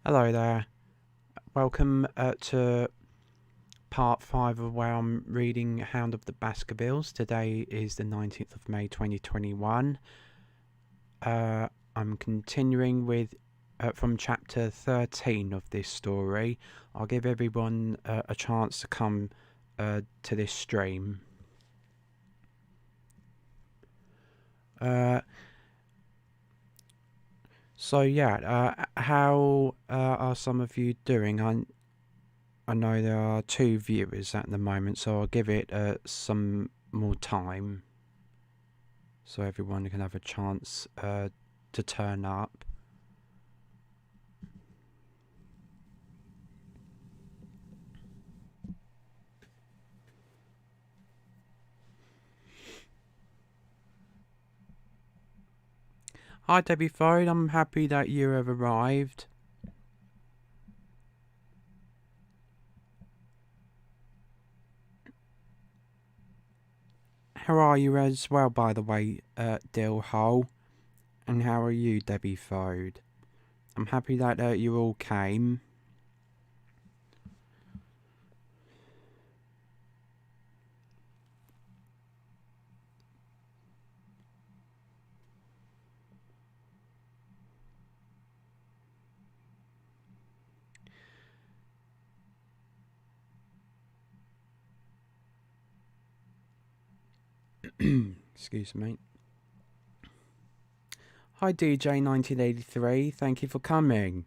Hello there. Welcome to part 5 of where I'm reading Hound of the Baskervilles. Today is the 19th of May 2021. I'm continuing with from chapter 13 of this story. I'll give everyone a chance to come to this stream. So yeah, how are some of you doing? I know there are 2 viewers at the moment, so I'll give it some more time so everyone can have a chance to turn up. Hi Debbie Fode, I'm happy that you have arrived. How are you as well, by the way, Dill Hole? And how are you, Debbie Fode? I'm happy that you all came. Excuse me. Hi DJ 1983, thank you for coming.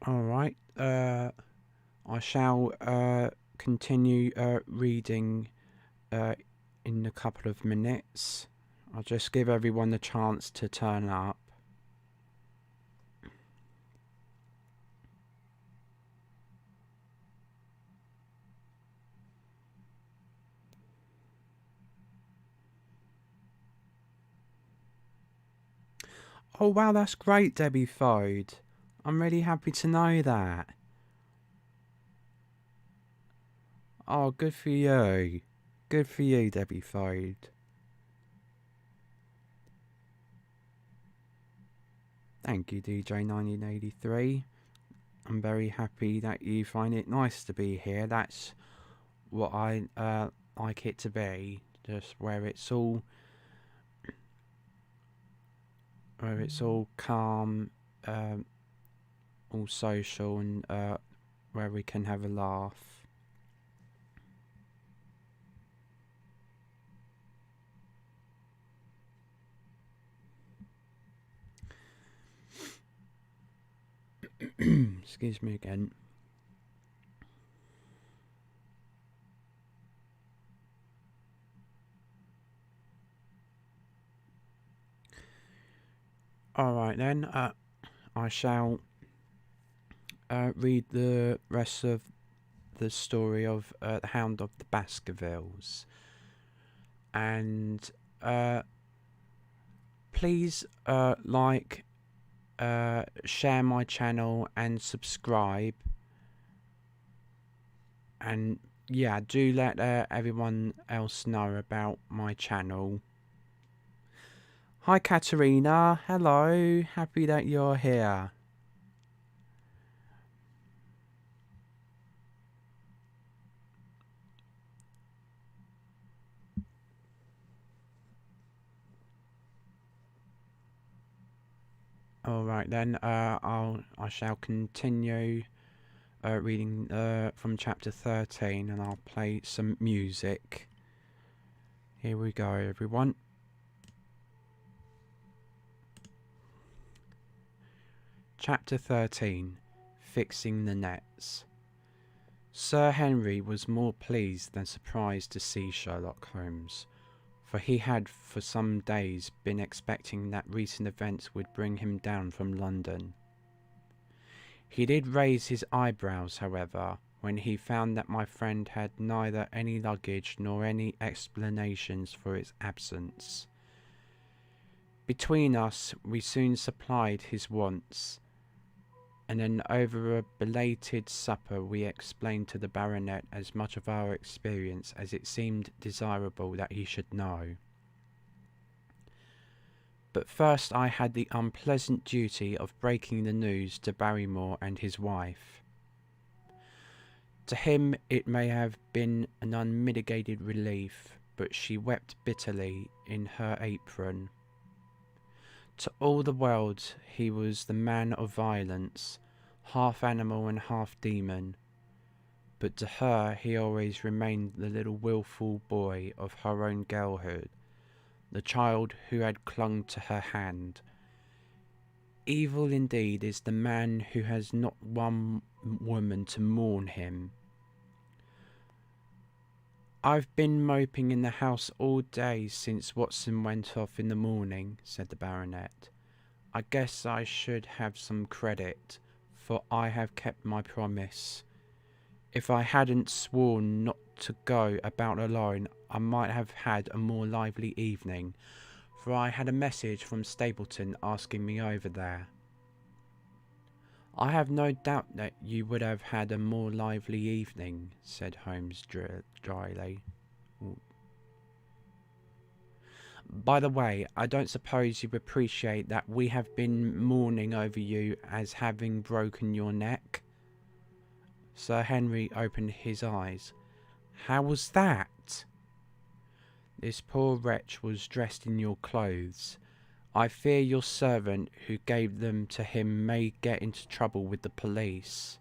Alright, I shall continue reading in a couple of minutes. I'll just give everyone the chance to turn up. Oh wow, that's great, Debbie Fode. I'm really happy to know that. Oh, good for you. Good for you, Debbie Fode. Thank you, DJ 1983. I'm very happy that you find it nice to be here. That's what I like it to be. Just where it's all calm, all social, and where we can have a laugh. Excuse me again. Alright then, I shall read the rest of the story of the Hound of the Baskervilles. And please like, share my channel and subscribe. And yeah, do let everyone else know about my channel. Hi Katerina, hello, happy that you're here. Alright then, I shall continue reading from chapter 13, and I'll play some music. Here we go, everyone. Chapter 13, Fixing the Nets. Sir Henry was more pleased than surprised to see Sherlock Holmes, for he had for some days been expecting that recent events would bring him down from London. He did raise his eyebrows, however, when he found that my friend had neither any luggage nor any explanations for its absence. Between us, we soon supplied his wants, and then over a belated supper we explained to the baronet as much of our experience as it seemed desirable that he should know. But first I had the unpleasant duty of breaking the news to Barrymore and his wife. To him it may have been an unmitigated relief, but she wept bitterly in her apron. To all the world he was the man of violence, half animal and half demon, but to her he always remained the little wilful boy of her own girlhood, the child who had clung to her hand. Evil indeed is the man who has not one woman to mourn him. "I've been moping in the house all day since Watson went off in the morning," said the baronet. "I guess I should have some credit, for I have kept my promise. If I hadn't sworn not to go about alone, I might have had a more lively evening, for I had a message from Stapleton asking me over there." "I have no doubt that you would have had a more lively evening," said Holmes dryly. "By the way, I don't suppose you appreciate that we have been mourning over you as having broken your neck?" Sir Henry opened his eyes. "How was that?" "This poor wretch was dressed in your clothes. I fear your servant who gave them to him may get into trouble with the police."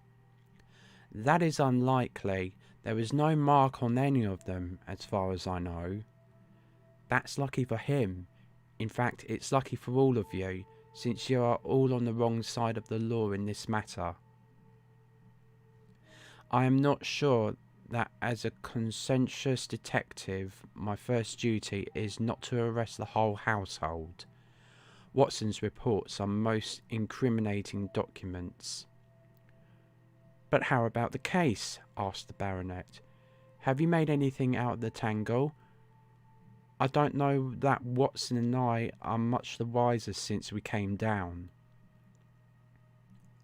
"That is unlikely. There was no mark on any of them, as far as I know." "That's lucky for him. In fact, it's lucky for all of you, since you are all on the wrong side of the law in this matter. I am not sure that as a conscientious detective, my first duty is not to arrest the whole household. Watson's reports are most incriminating documents." "But how about the case?" asked the baronet. "Have you made anything out of the tangle? I don't know that Watson and I are much the wiser since we came down."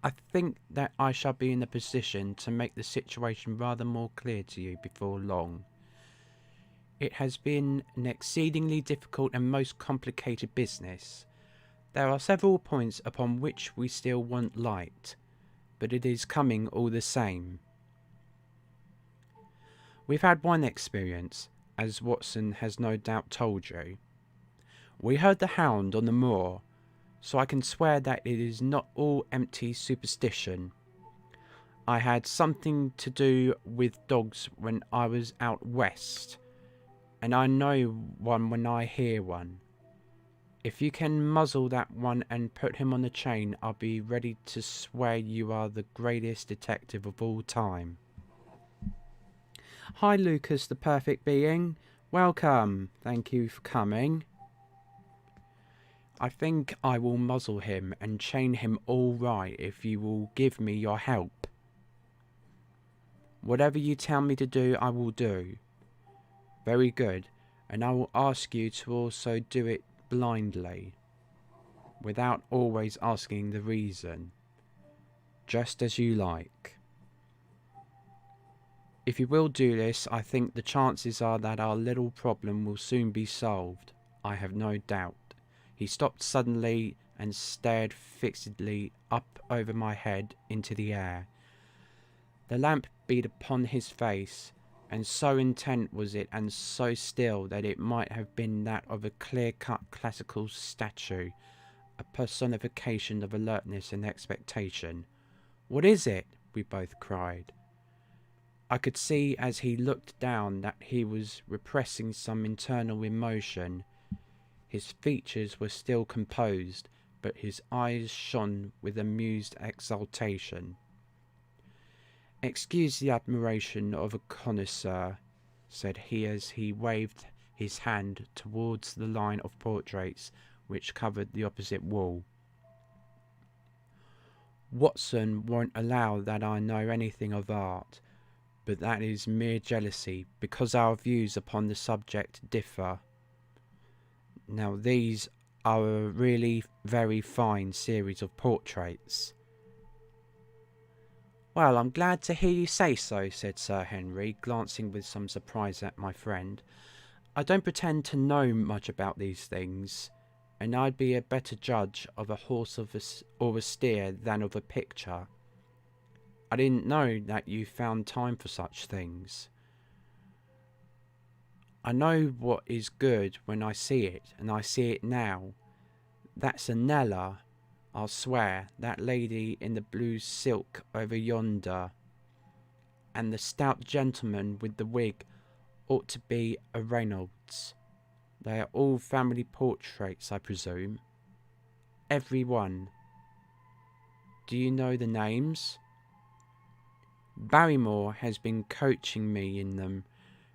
"I think that I shall be in a position to make the situation rather more clear to you before long. It has been an exceedingly difficult and most complicated business. There are several points upon which we still want light, but it is coming all the same. We've had one experience, as Watson has no doubt told you. We heard the hound on the moor, so I can swear that it is not all empty superstition. I had something to do with dogs when I was out west, and I know one when I hear one. If you can muzzle that one and put him on the chain, I'll be ready to swear you are the greatest detective of all time." "Hi, Lucas, the perfect being. Welcome. Thank you for coming." "I think I will muzzle him and chain him all right if you will give me your help." "Whatever you tell me to do, I will do." "Very good, and I will ask you to also do it blindly, without always asking the reason. Just as you like. If you will do this, I think the chances are that our little problem will soon be solved. I have no doubt." He stopped suddenly and stared fixedly up over my head into the air. The lamp beat upon his face, and so intent was it and so still that it might have been that of a clear-cut classical statue, a personification of alertness and expectation. "What is it?" we both cried. I could see as he looked down that he was repressing some internal emotion. His features were still composed, but his eyes shone with amused exultation. "Excuse the admiration of a connoisseur," said he as he waved his hand towards the line of portraits which covered the opposite wall. "Watson won't allow that I know anything of art, but that is mere jealousy, because our views upon the subject differ. Now these are a really very fine series of portraits." Well, I'm glad to hear you say so, said Sir Henry, glancing with some surprise at my friend. I don't pretend to know much about these things, and I'd be a better judge of a horse or a steer than of a picture. I didn't know that you found time for such things. I know what is good when I see it, and I see it now. That's a Nella, I'll swear, that lady in the blue silk over yonder, and the stout gentleman with the wig ought to be a Reynolds. They are all family portraits, I presume. Every one. Do you know the names? Barrymore has been coaching me in them,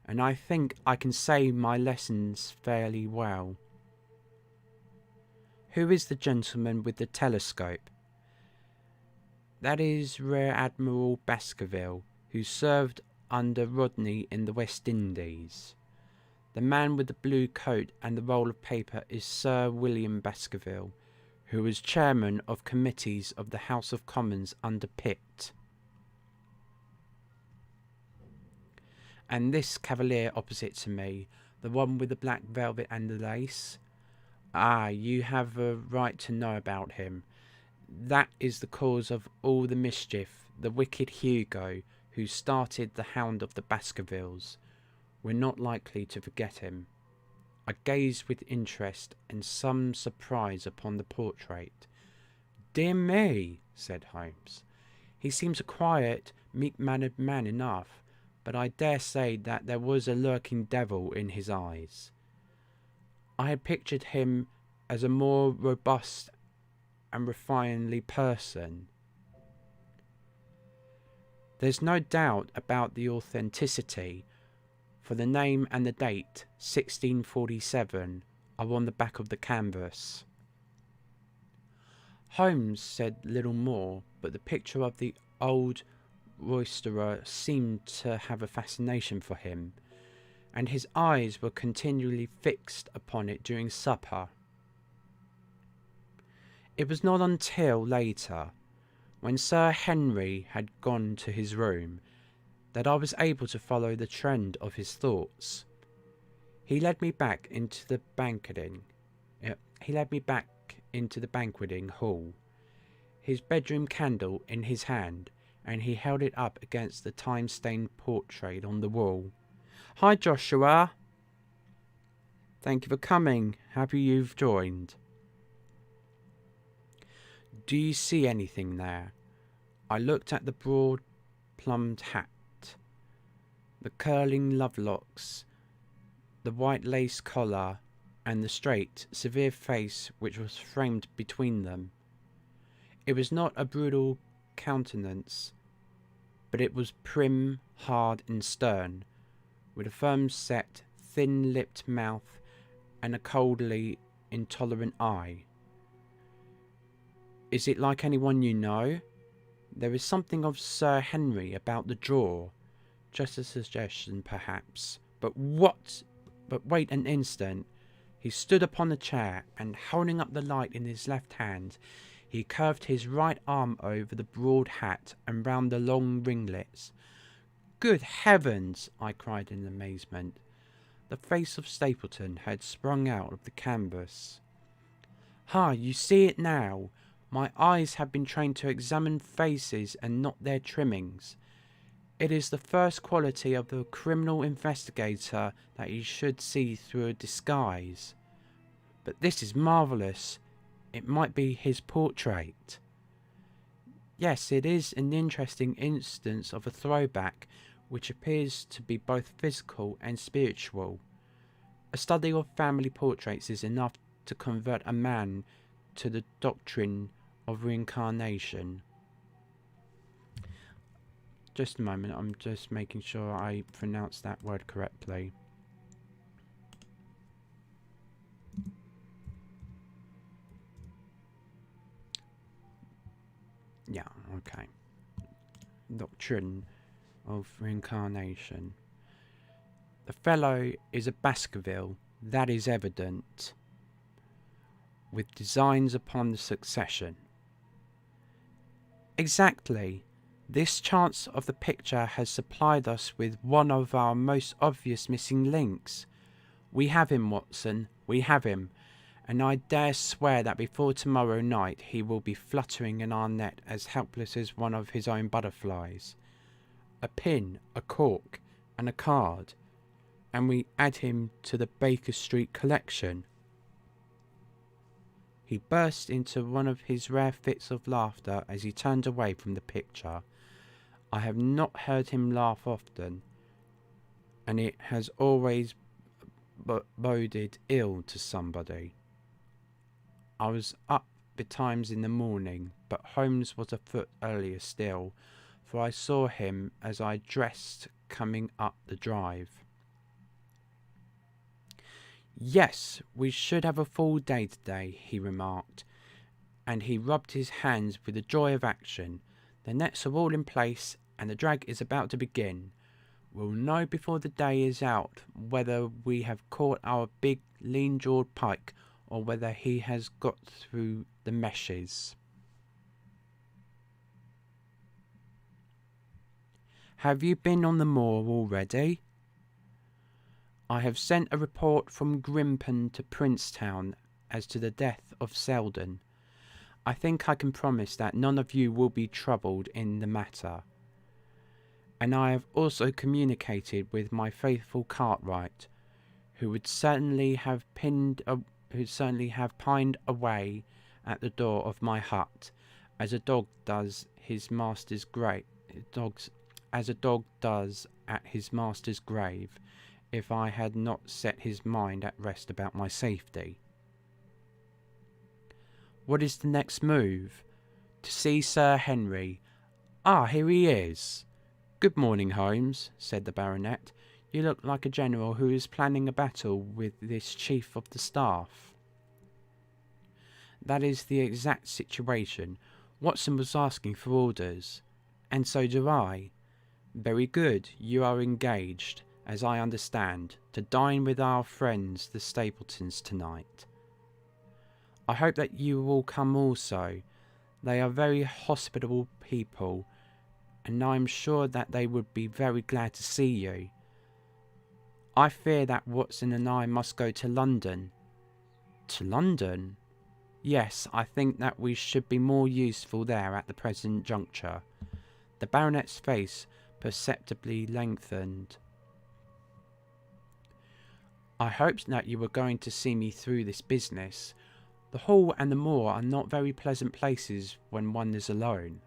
and I think I can say my lessons fairly well. Who is the gentleman with the telescope? That is Rear Admiral Baskerville, who served under Rodney in the West Indies. The man with the blue coat and the roll of paper is Sir William Baskerville, who was chairman of committees of the House of Commons under Pitt. And this cavalier opposite to me, the one with the black velvet and the lace? Ah, you have a right to know about him. That is the cause of all the mischief, the wicked Hugo, who started the Hound of the Baskervilles. We're not likely to forget him. I gazed with interest and some surprise upon the portrait. Dear me, said Holmes. He seems a quiet, meek-mannered man enough, but I dare say that there was a lurking devil in his eyes. I had pictured him as a more robust and refinedly person. There's no doubt about the authenticity, for the name and the date, 1647, are on the back of the canvas. Holmes said little more, but the picture of the old roisterer seemed to have a fascination for him, and his eyes were continually fixed upon it during supper. It was not until later, when Sir Henry had gone to his room, that I was able to follow the trend of his thoughts. He led me back into the banqueting hall, his bedroom candle in his hand, and he held it up against the time-stained portrait on the wall. Hi, Joshua. Thank you for coming. Happy you've joined. Do you see anything there? I looked at the broad plumed hat, the curling lovelocks, the white lace collar, and the straight, severe face which was framed between them. It was not a brutal countenance, but it was prim, hard, and stern, with a firm-set, thin-lipped mouth and a coldly intolerant eye. Is it like anyone you know? There is something of Sir Henry about the jaw. Just a suggestion, perhaps. But wait an instant. He stood upon the chair, and holding up the light in his left hand, he curved his right arm over the broad hat and round the long ringlets. Good heavens! I cried in amazement. The face of Stapleton had sprung out of the canvas. Ah, you see it now. My eyes have been trained to examine faces and not their trimmings. It is the first quality of the criminal investigator that he should see through a disguise. But this is marvellous. It might be his portrait. Yes, it is an interesting instance of a throwback which appears to be both physical and spiritual. A study of family portraits is enough to convert a man to the doctrine of reincarnation. Just a moment, I'm just making sure I pronounce that word correctly. Yeah, okay. Doctrine of reincarnation. The fellow is a Baskerville, that is evident, with designs upon the succession. Exactly. This chance of the picture has supplied us with one of our most obvious missing links. We have him, Watson, we have him, and I dare swear that before tomorrow night he will be fluttering in our net as helpless as one of his own butterflies. A pin, a cork, and a card, and we add him to the Baker Street collection. He burst into one of his rare fits of laughter as he turned away from the picture. I have not heard him laugh often, and it has always boded ill to somebody. I was up betimes in the morning, but Holmes was afoot earlier still, for I saw him as I dressed coming up the drive. "Yes, we should have a full day today," he remarked, and he rubbed his hands with the joy of action. "The nets are all in place, and the drag is about to begin. We'll know before the day is out whether we have caught our big lean-jawed pike or whether he has got through the meshes." "Have you been on the moor already?" "I have sent a report from Grimpen to Princetown as to the death of Selden. I think I can promise that none of you will be troubled in the matter. And I have also communicated with my faithful Cartwright, who would certainly have pined away at the door of my hut, as a dog does at his master's grave, if I had not set his mind at rest about my safety." "What is the next move?" "To see Sir Henry. Ah, here he is." "Good morning, Holmes," said the baronet. "You look like a general who is planning a battle with this chief of the staff." "That is the exact situation. Watson was asking for orders, and so do I." "Very good. You are engaged, as I understand, to dine with our friends the Stapletons tonight. I hope that you will come also. They are very hospitable people, and I am sure that they would be very glad to see you. I fear that Watson and I must go to London." "To London?" "Yes, I think that we should be more useful there at the present juncture." The baronet's face perceptibly lengthened. "I hoped that you were going to see me through this business. The hall and the moor are not very pleasant places when one is alone."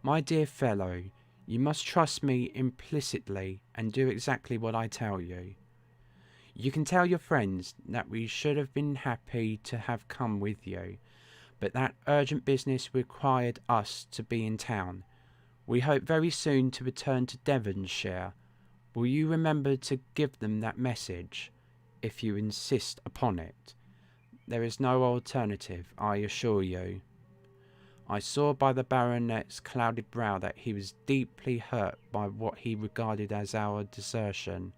"My dear fellow, you must trust me implicitly and do exactly what I tell you. You can tell your friends that we should have been happy to have come with you, but that urgent business required us to be in town. We hope very soon to return to Devonshire. Will you remember to give them that message, if you insist upon it? There is no alternative, I assure you." I saw by the baronet's clouded brow that he was deeply hurt by what he regarded as our desertion.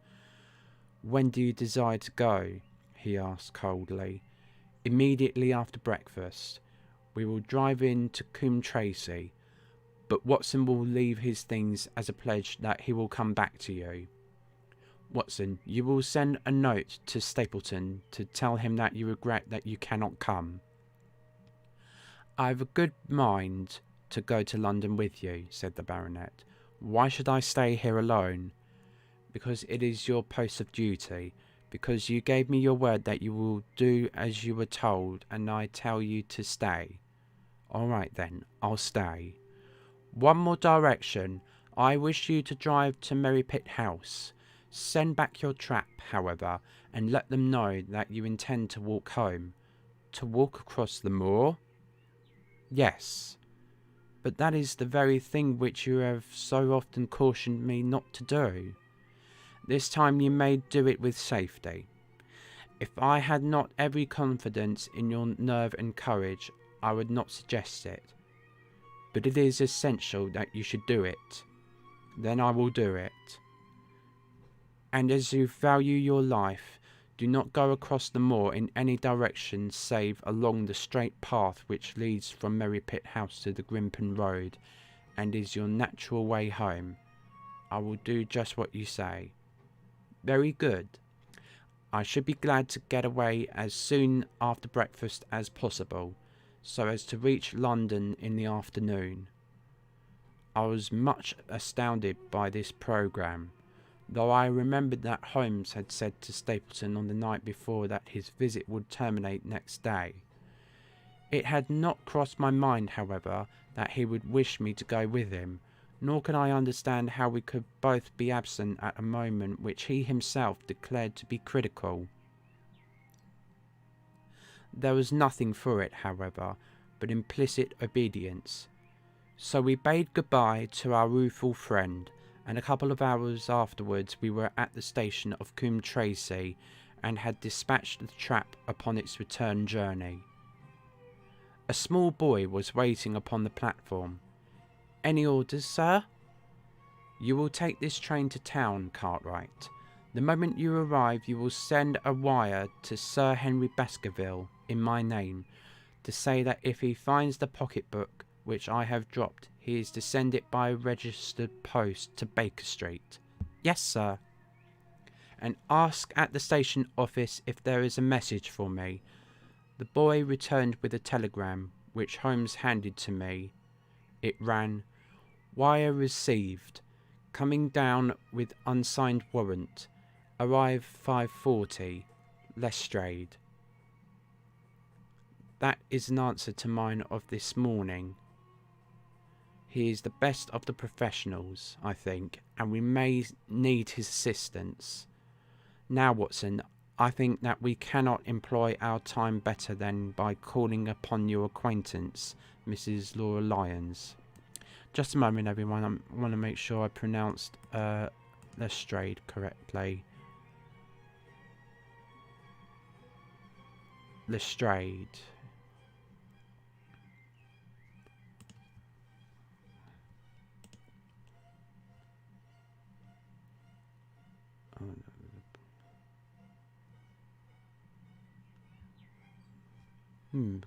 "When do you desire to go?" he asked coldly. "Immediately after breakfast. We will drive in to Coombe Tracey, but Watson will leave his things as a pledge that he will come back to you. Watson, you will send a note to Stapleton to tell him that you regret that you cannot come." "I have a good mind to go to London with you," said the baronet. "Why should I stay here alone?" "Because it is your post of duty. Because you gave me your word that you will do as you were told, and I tell you to stay." "All right then, I'll stay." "One more direction. I wish you to drive to Merrypit House. Send back your trap, however, and let them know that you intend to walk home." "To walk across the moor?" "Yes." "But that is the very thing which you have so often cautioned me not to do." "This time you may do it with safety. If I had not every confidence in your nerve and courage, I would not suggest it. But it is essential that you should do it. Then I will do it. And as you value your life, do not go across the moor in any direction save along the straight path which leads from Merrypit House to the Grimpen Road, and is your natural way home, I will do just what you say. Very good. I should be glad to get away as soon after breakfast as possible, so as to reach London in the afternoon. I was much astounded by this programme, though I remembered that Holmes had said to Stapleton on the night before that his visit would terminate next day. It had not crossed my mind, however, that he would wish me to go with him, nor could I understand how we could both be absent at a moment which he himself declared to be critical. There was nothing for it, however, but implicit obedience. So we bade goodbye to our rueful friend, and a couple of hours afterwards we were at the station of Coombe Tracey, and had dispatched the trap upon its return journey. A small boy was waiting upon the platform. "Any orders, sir?" "You will take this train to town, Cartwright. The moment you arrive you will send a wire to Sir Henry Baskerville in my name, to say that if he finds the pocket-book which I have dropped, he is to send it by registered post to Baker Street." "Yes, sir." "And ask at the station office if there is a message for me." The boy returned with a telegram, which Holmes handed to me. It ran, "Wire received. Coming down with unsigned warrant. Arrive 5:40. Lestrade." That is an answer to mine of this morning. He is the best of the professionals, I think, and we may need his assistance. Now, Watson, I think that we cannot employ our time better than by calling upon your acquaintance, Mrs. Laura Lyons. Just a moment, everyone. I want to make sure I pronounced Lestrade correctly. Lestrade. Oh, no.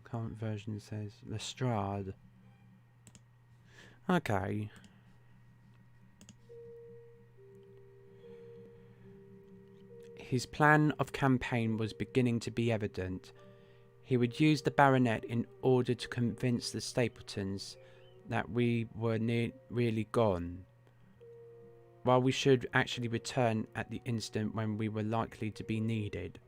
Current version says Lestrade. Okay. His plan of campaign was beginning to be evident. He would use the baronet in order to convince the Stapletons that we were really gone, while we should actually return at the instant when we were likely to be needed.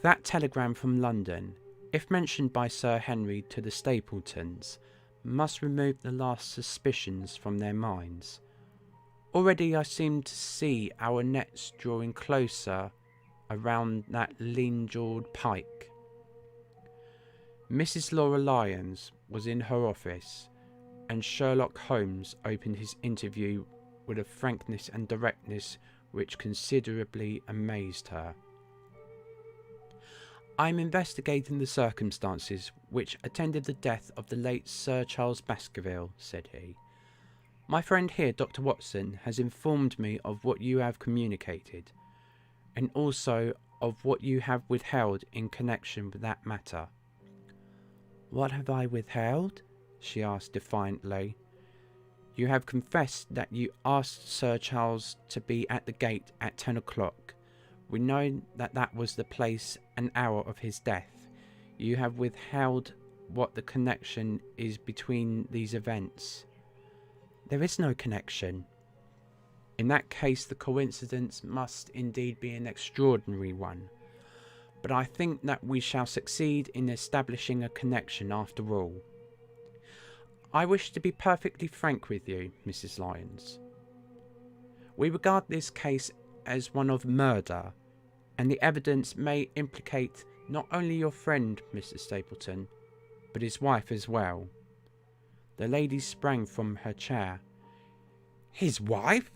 That telegram from London, if mentioned by Sir Henry to the Stapletons, must remove the last suspicions from their minds. Already I seemed to see our nets drawing closer around that lean-jawed pike. Mrs. Laura Lyons was in her office, and Sherlock Holmes opened his interview with a frankness and directness which considerably amazed her. "I am investigating the circumstances which attended the death of the late Sir Charles Baskerville," said he. "My friend here, Dr. Watson, has informed me of what you have communicated, and also of what you have withheld in connection with that matter." "What have I withheld?" she asked defiantly. "You have confessed that you asked Sir Charles to be at the gate at 10 o'clock. We know that that was the place and hour of his death. You have withheld what the connection is between these events." "There is no connection." "In that case the coincidence must indeed be an extraordinary one. But I think that we shall succeed in establishing a connection after all. I wish to be perfectly frank with you, Mrs. Lyons. We regard this case as one of murder, and the evidence may implicate not only your friend, Mr. Stapleton, but his wife as well." The lady sprang from her chair. "His wife?"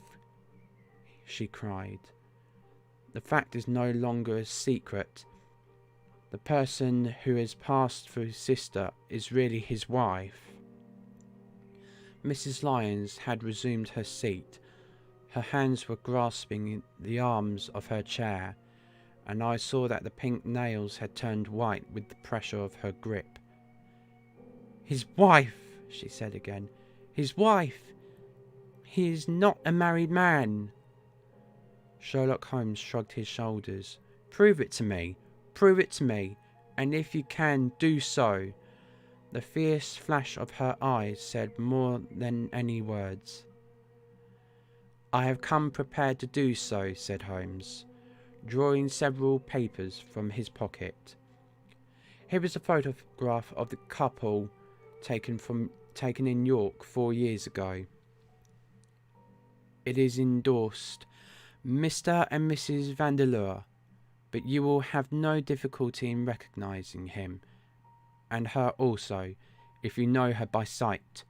she cried. "The fact is no longer a secret. The person who has passed for his sister is really his wife." Mrs. Lyons had resumed her seat. Her hands were grasping the arms of her chair, and I saw that the pink nails had turned white with the pressure of her grip. "His wife!" she said again. His wife! He is not a married man. Sherlock Holmes shrugged his shoulders. Prove it to me. Prove it to me. And if you can, do so. The fierce flash of her eyes said more than any words. I have come prepared to do so, said Holmes, drawing several papers from his pocket. Here is a photograph of the couple taken in York 4 years ago. It is endorsed Mr. and Mrs. Vandeleur, but you will have no difficulty in recognising him, and her also, if you know her by sight.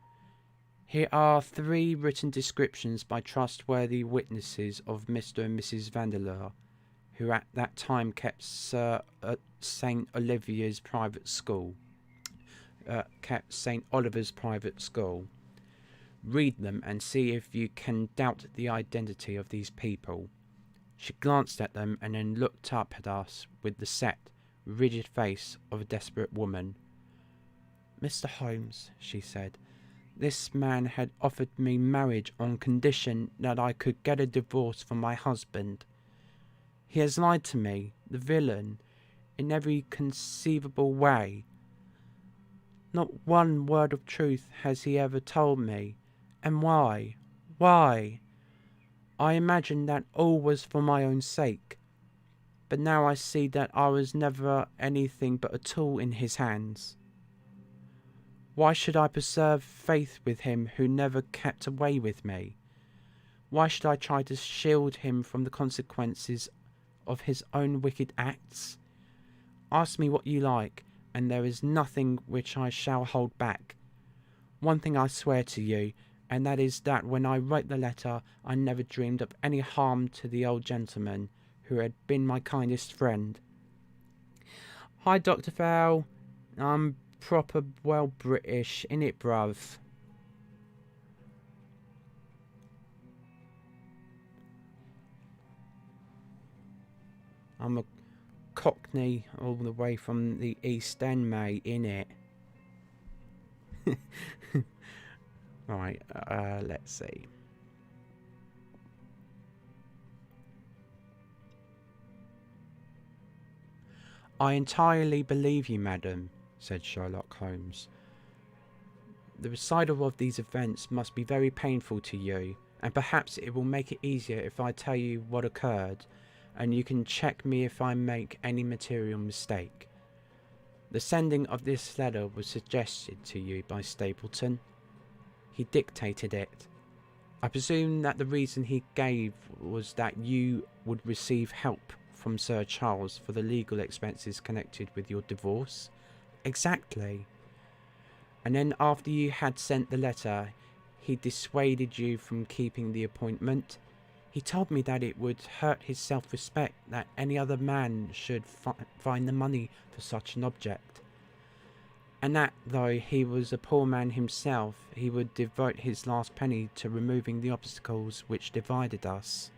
Here are 3 written descriptions by trustworthy witnesses of Mr. and Mrs. Vandeleur, who at that time kept St. Oliver's private school. Read them and see if you can doubt the identity of these people. She glanced at them and then looked up at us with the set, rigid face of a desperate woman. Mr. Holmes, she said, this man had offered me marriage on condition that I could get a divorce from my husband. He has lied to me, the villain, in every conceivable way. Not one word of truth has he ever told me. And why? Why? I imagined that all was for my own sake. But now I see that I was never anything but a tool in his hands. Why should I preserve faith with him who never kept away with me? Why should I try to shield him from the consequences of his own wicked acts? Ask me what you like, and there is nothing which I shall hold back. One thing I swear to you, and that is that when I wrote the letter I never dreamed of any harm to the old gentleman who had been my kindest friend. Hi, Dr. Fowl. I'm proper well British, innit, bruv? I'm a Cockney all the way from the East End, mate, innit? Right, let's see. I entirely believe you, madam, said Sherlock Holmes. The recital of these events must be very painful to you, and perhaps it will make it easier if I tell you what occurred, and you can check me if I make any material mistake. The sending of this letter was suggested to you by Stapleton. He dictated it. I presume that the reason he gave was that you would receive help from Sir Charles for the legal expenses connected with your divorce. Exactly. And then after you had sent the letter, he dissuaded you from keeping the appointment. He told me that it would hurt his self-respect that any other man should find the money for such an object, and that, though he was a poor man himself, he would devote his last penny to removing the obstacles which divided us.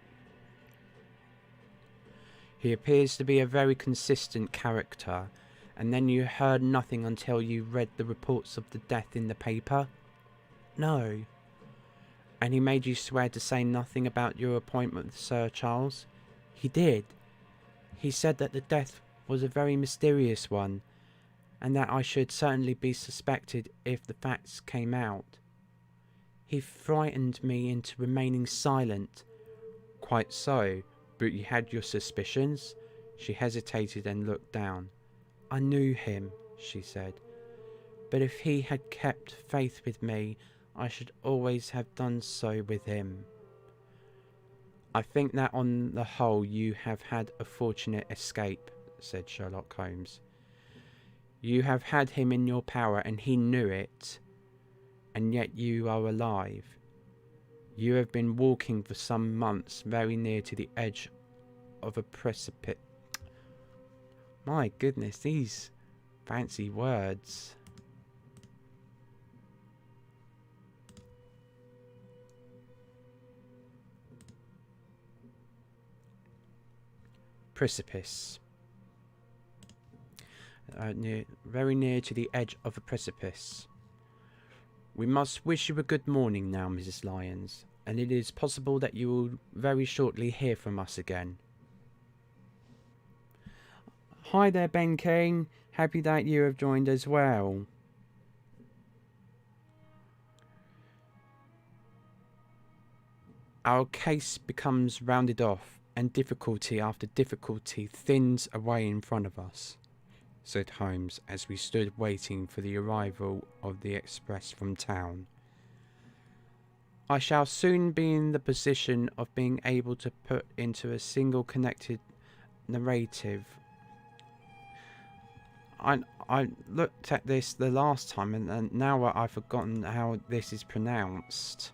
He appears to be a very consistent character. And then you heard nothing until you read the reports of the death in the paper? No. And he made you swear to say nothing about your appointment with Sir Charles? He did. He said that the death was a very mysterious one, and that I should certainly be suspected if the facts came out. He frightened me into remaining silent. Quite so, but you had your suspicions? She hesitated and looked down. I knew him, she said, but if he had kept faith with me, I should always have done so with him. I think that on the whole you have had a fortunate escape, said Sherlock Holmes. You have had him in your power and he knew it, and yet you are alive. You have been walking for some months very near to the edge of a precipice. My goodness, these fancy words. Precipice. Very near to the edge of a precipice. We must wish you a good morning now, Mrs. Lyons, and it is possible that you will very shortly hear from us again. Hi there, Ben King. Happy that you have joined as well. Our case becomes rounded off, and difficulty after difficulty thins away in front of us, said Holmes as we stood waiting for the arrival of the express from town. I shall soon be in the position of being able to put into a single connected narrative. I looked at this the last time and now I've forgotten how this is pronounced.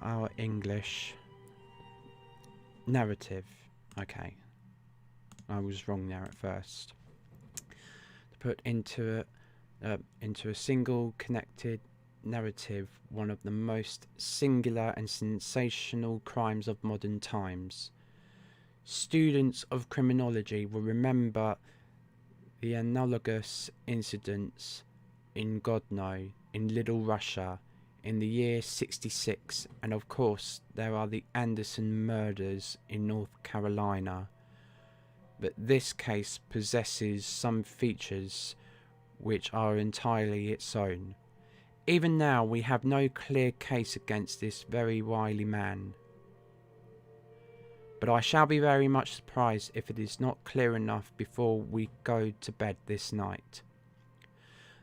Our English narrative. Okay, I was wrong there at first. To put into a single connected narrative one of the most singular and sensational crimes of modern times. Students of criminology will remember the analogous incidents in Godno, in Little Russia, in the year 66, and of course there are the Anderson murders in North Carolina. But this case possesses some features which are entirely its own. Even now we have no clear case against this very wily man. But I shall be very much surprised if it is not clear enough before we go to bed this night.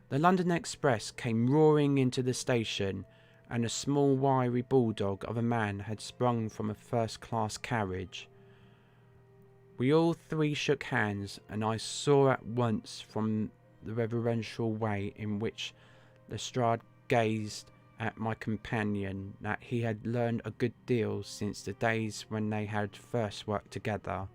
The London Express came roaring into the station, and a small wiry bulldog of a man had sprung from a first-class carriage. We all three shook hands, and I saw at once from the reverential way in which Lestrade gazed at my companion that he had learned a good deal since the days when they had first worked together.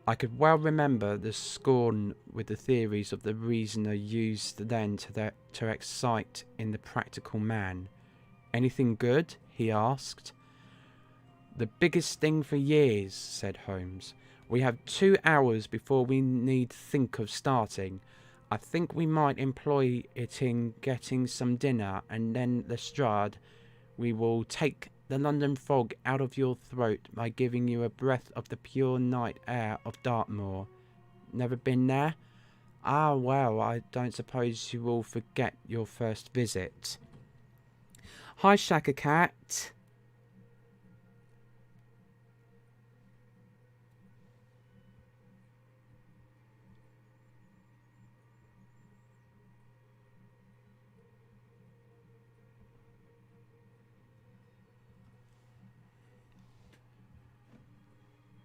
I could well remember the scorn with the theories of the reasoner used then to excite in the practical man. Anything good? He asked. The biggest thing for years, said Holmes. We have 2 hours before we need think of starting. I think we might employ it in getting some dinner, and then, Lestrade, we will take the London fog out of your throat by giving you a breath of the pure night air of Dartmoor. Never been there? Ah, well, I don't suppose you will forget your first visit. Hi, Shaka Cat.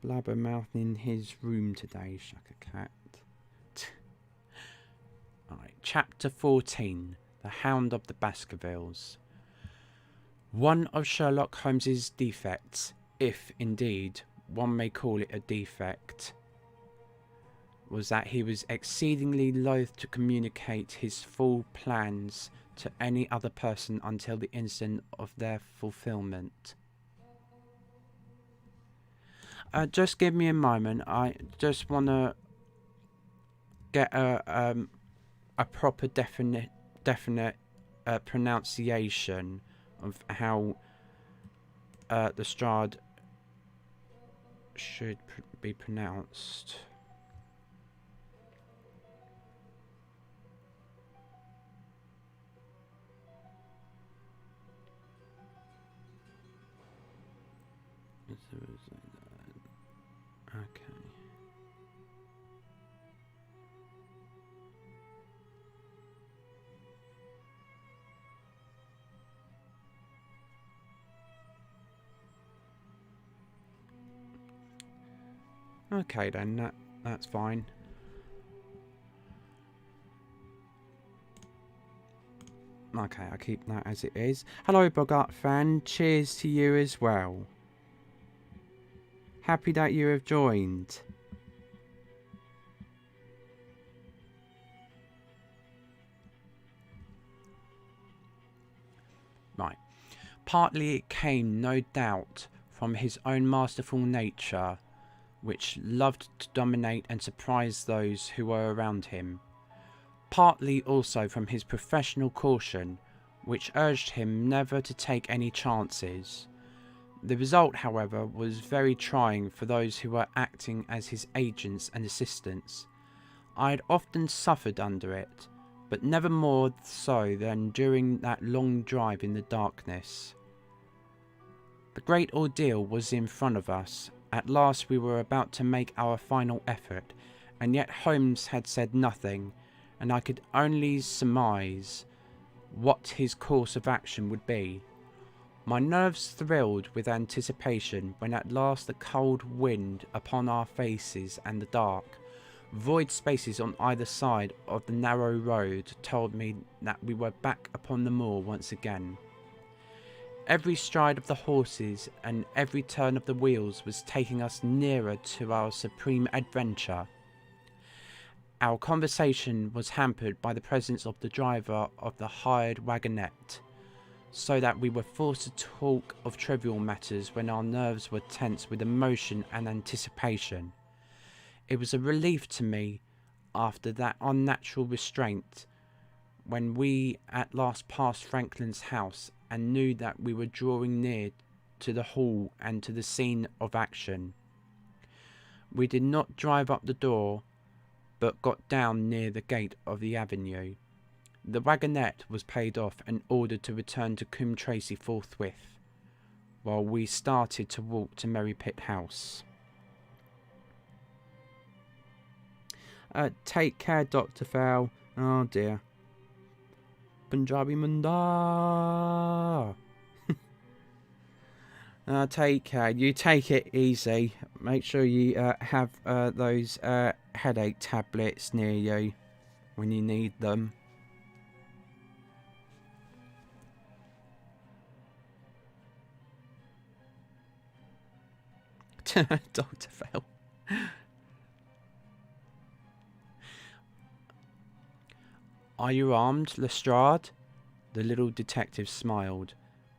Blabbermouth in his room today, Shaka Cat. Alright, Chapter 14. The Hound of the Baskervilles. One of Sherlock Holmes's defects, if indeed one may call it a defect, was that he was exceedingly loath to communicate his full plans to any other person until the instant of their fulfilment. Just give me a moment. I just want to get a proper definite pronunciation of how Lestrade should be pronounced. Okay. Okay then, that's fine. Okay, I'll keep that as it is. Hello, Bogart fan. Cheers to you as well. Happy that you have joined. Right. Partly it came, no doubt, from his own masterful nature, which loved to dominate and surprise those who were around him. Partly also from his professional caution, which urged him never to take any chances. The result, however, was very trying for those who were acting as his agents and assistants. I had often suffered under it, but never more so than during that long drive in the darkness. The great ordeal was in front of us. At last we were about to make our final effort, and yet Holmes had said nothing, and I could only surmise what his course of action would be. My nerves thrilled with anticipation when at last the cold wind upon our faces and the dark, void spaces on either side of the narrow road told me that we were back upon the moor once again. Every stride of the horses and every turn of the wheels was taking us nearer to our supreme adventure. Our conversation was hampered by the presence of the driver of the hired wagonette, so that we were forced to talk of trivial matters when our nerves were tense with emotion and anticipation. It was a relief to me, after that unnatural restraint, when we at last passed Franklin's house and knew that we were drawing near to the hall and to the scene of action. We did not drive up the door, but got down near the gate of the avenue. The wagonette was paid off and ordered to return to Coombe Tracey forthwith, while we started to walk to Merrypit House. Take care, Dr. Fell. Oh dear. Punjabi Munda. Take care. You take it easy. Make sure you have those headache tablets near you when you need them. Dr. Fell. Are you armed, Lestrade? The little detective smiled.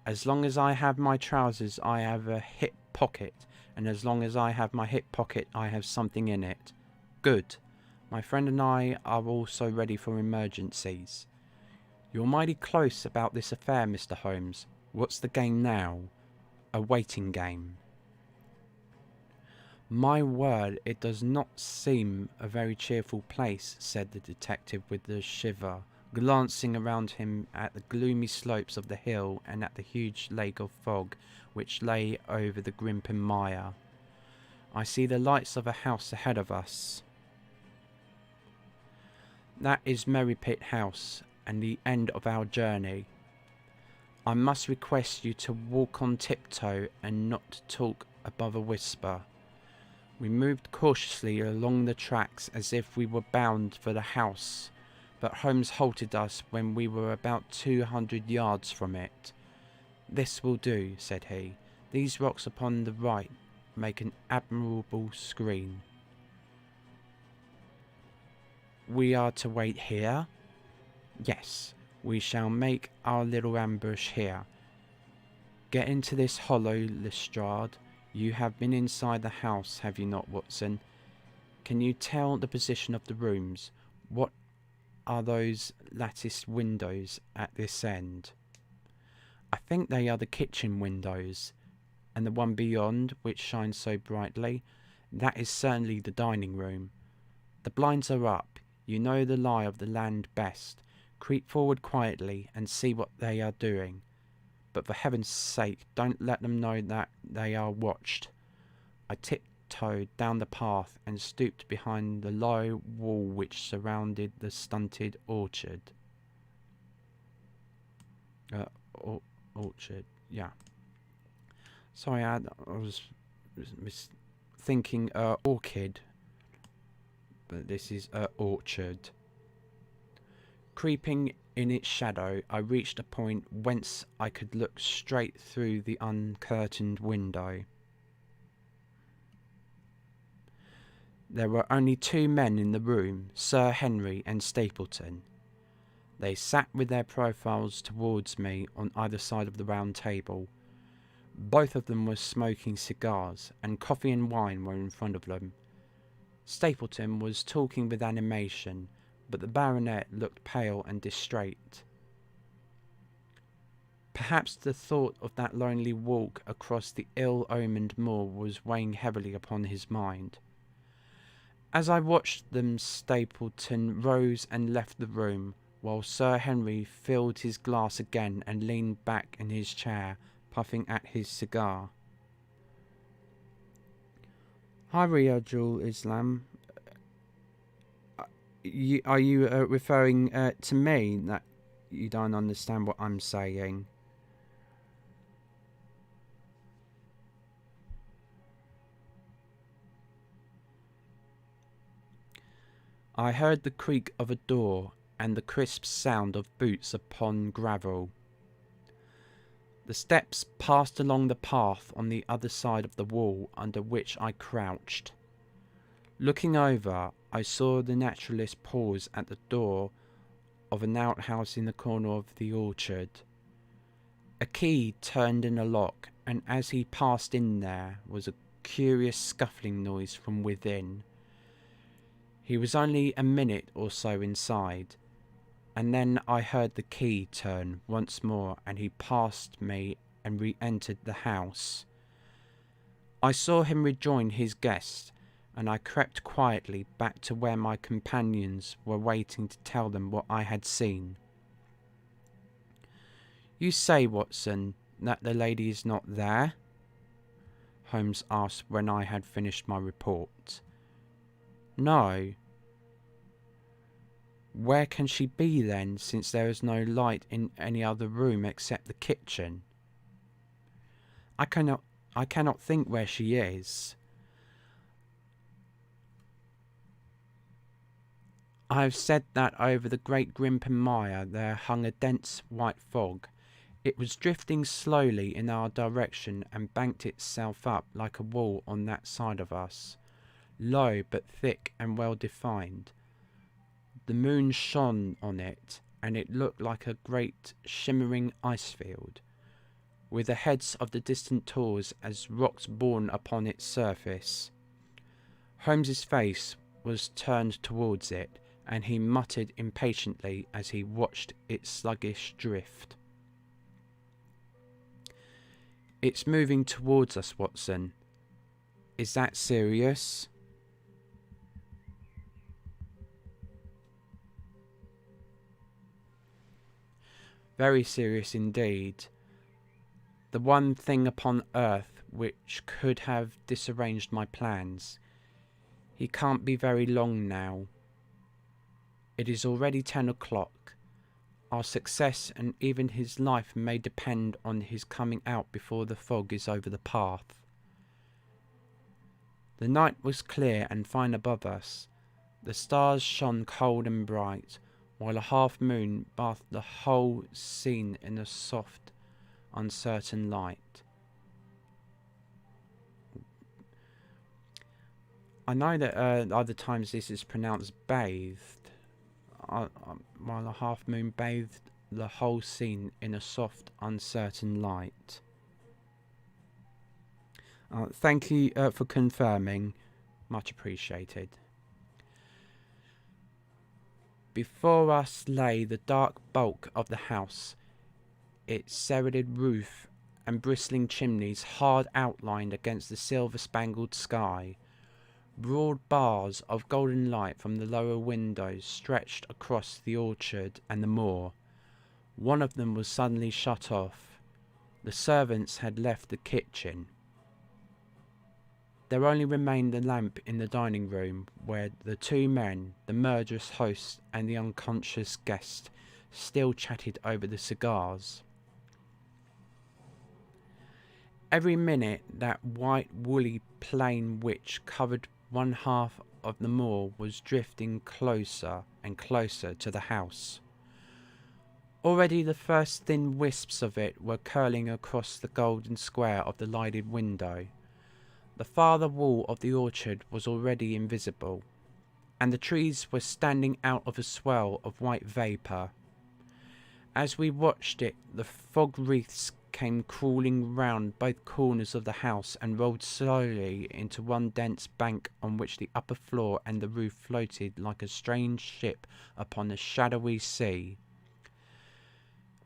As long as I have my trousers, I have a hip pocket, and as long as I have my hip pocket, I have something in it. Good. My friend and I are also ready for emergencies. You're mighty close about this affair, Mr. Holmes. What's the game now? A waiting game. My word, it does not seem a very cheerful place, said the detective with a shiver, glancing around him at the gloomy slopes of the hill and at the huge lake of fog which lay over the Grimpen Mire. I see the lights of a house ahead of us. That is Merrypit House and the end of our journey. I must request you to walk on tiptoe and not talk above a whisper. We moved cautiously along the tracks as if we were bound for the house, but Holmes halted us when we were about 200 yards from it. This will do, said he. These rocks upon the right make an admirable screen. We are to wait here? Yes, we shall make our little ambush here. Get into this hollow, Lestrade. You have been inside the house, have you not, Watson? Can you tell the position of the rooms? What are those latticed windows at this end? I think they are the kitchen windows. And the one beyond, which shines so brightly, that is certainly the dining room. The blinds are up. You know the lie of the land best. Creep forward quietly and see what they are doing. But for heaven's sake, don't let them know that they are watched. I tiptoed down the path and stooped behind the low wall which surrounded the stunted orchard. Orchard, yeah. Sorry, I was thinking orchid, but this is orchard. Creeping in its shadow, I reached a point whence I could look straight through the uncurtained window. There were only two men in the room, Sir Henry and Stapleton. They sat with their profiles towards me on either side of the round table. Both of them were smoking cigars, and coffee and wine were in front of them. Stapleton was talking with animation, but the baronet looked pale and distrait. Perhaps the thought of that lonely walk across the ill-omened moor was weighing heavily upon his mind. As I watched them, Stapleton rose and left the room, while Sir Henry filled his glass again and leaned back in his chair, puffing at his cigar. Hi, Riyadul Islam. Are you referring to me, that you don't understand what I'm saying? I heard the creak of a door and the crisp sound of boots upon gravel. The steps passed along the path on the other side of the wall under which I crouched. Looking over, I saw the naturalist pause at the door of an outhouse in the corner of the orchard. A key turned in a lock, and as he passed in there was a curious scuffling noise from within. He was only a minute or so inside, and then I heard the key turn once more and he passed me and re-entered the house. I saw him rejoin his guest, and I crept quietly back to where my companions were waiting to tell them what I had seen. You say, Watson, that the lady is not there? Holmes asked when I had finished my report. No. Where can she be then, since there is no light in any other room except the kitchen? I cannot think where she is. I have said that over the great Grimpen Mire there hung a dense white fog. It was drifting slowly in our direction and banked itself up like a wall on that side of us, low but thick and well defined. The moon shone on it, and it looked like a great shimmering ice field, with the heads of the distant tors as rocks borne upon its surface. Holmes's face was turned towards it, and he muttered impatiently as he watched its sluggish drift. It's moving towards us, Watson. Is that serious? Very serious indeed. The one thing upon earth which could have disarranged my plans. He can't be very long now. It is already 10 o'clock. Our success and even his life may depend on his coming out before the fog is over the path. The night was clear and fine above us. The stars shone cold and bright, while a half-moon bathed the whole scene in a soft, uncertain light. I know that other times this is pronounced bathed, while a half-moon bathed the whole scene in a soft, uncertain light. Thank you for confirming. Much appreciated. Before us lay the dark bulk of the house, its serrated roof and bristling chimneys hard outlined against the silver-spangled sky. Broad bars of golden light from the lower windows stretched across the orchard and the moor. One of them was suddenly shut off. The servants had left the kitchen. There only remained the lamp in the dining room, where the two men, the murderous host and the unconscious guest, still chatted over the cigars. Every minute that white woolly plain which covered one half of the moor was drifting closer and closer to the house. Already the first thin wisps of it were curling across the golden square of the lighted window. The farther wall of the orchard was already invisible, and the trees were standing out of a swirl of white vapour. As we watched it, the fog wreaths came crawling round both corners of the house and rolled slowly into one dense bank on which the upper floor and the roof floated like a strange ship upon a shadowy sea.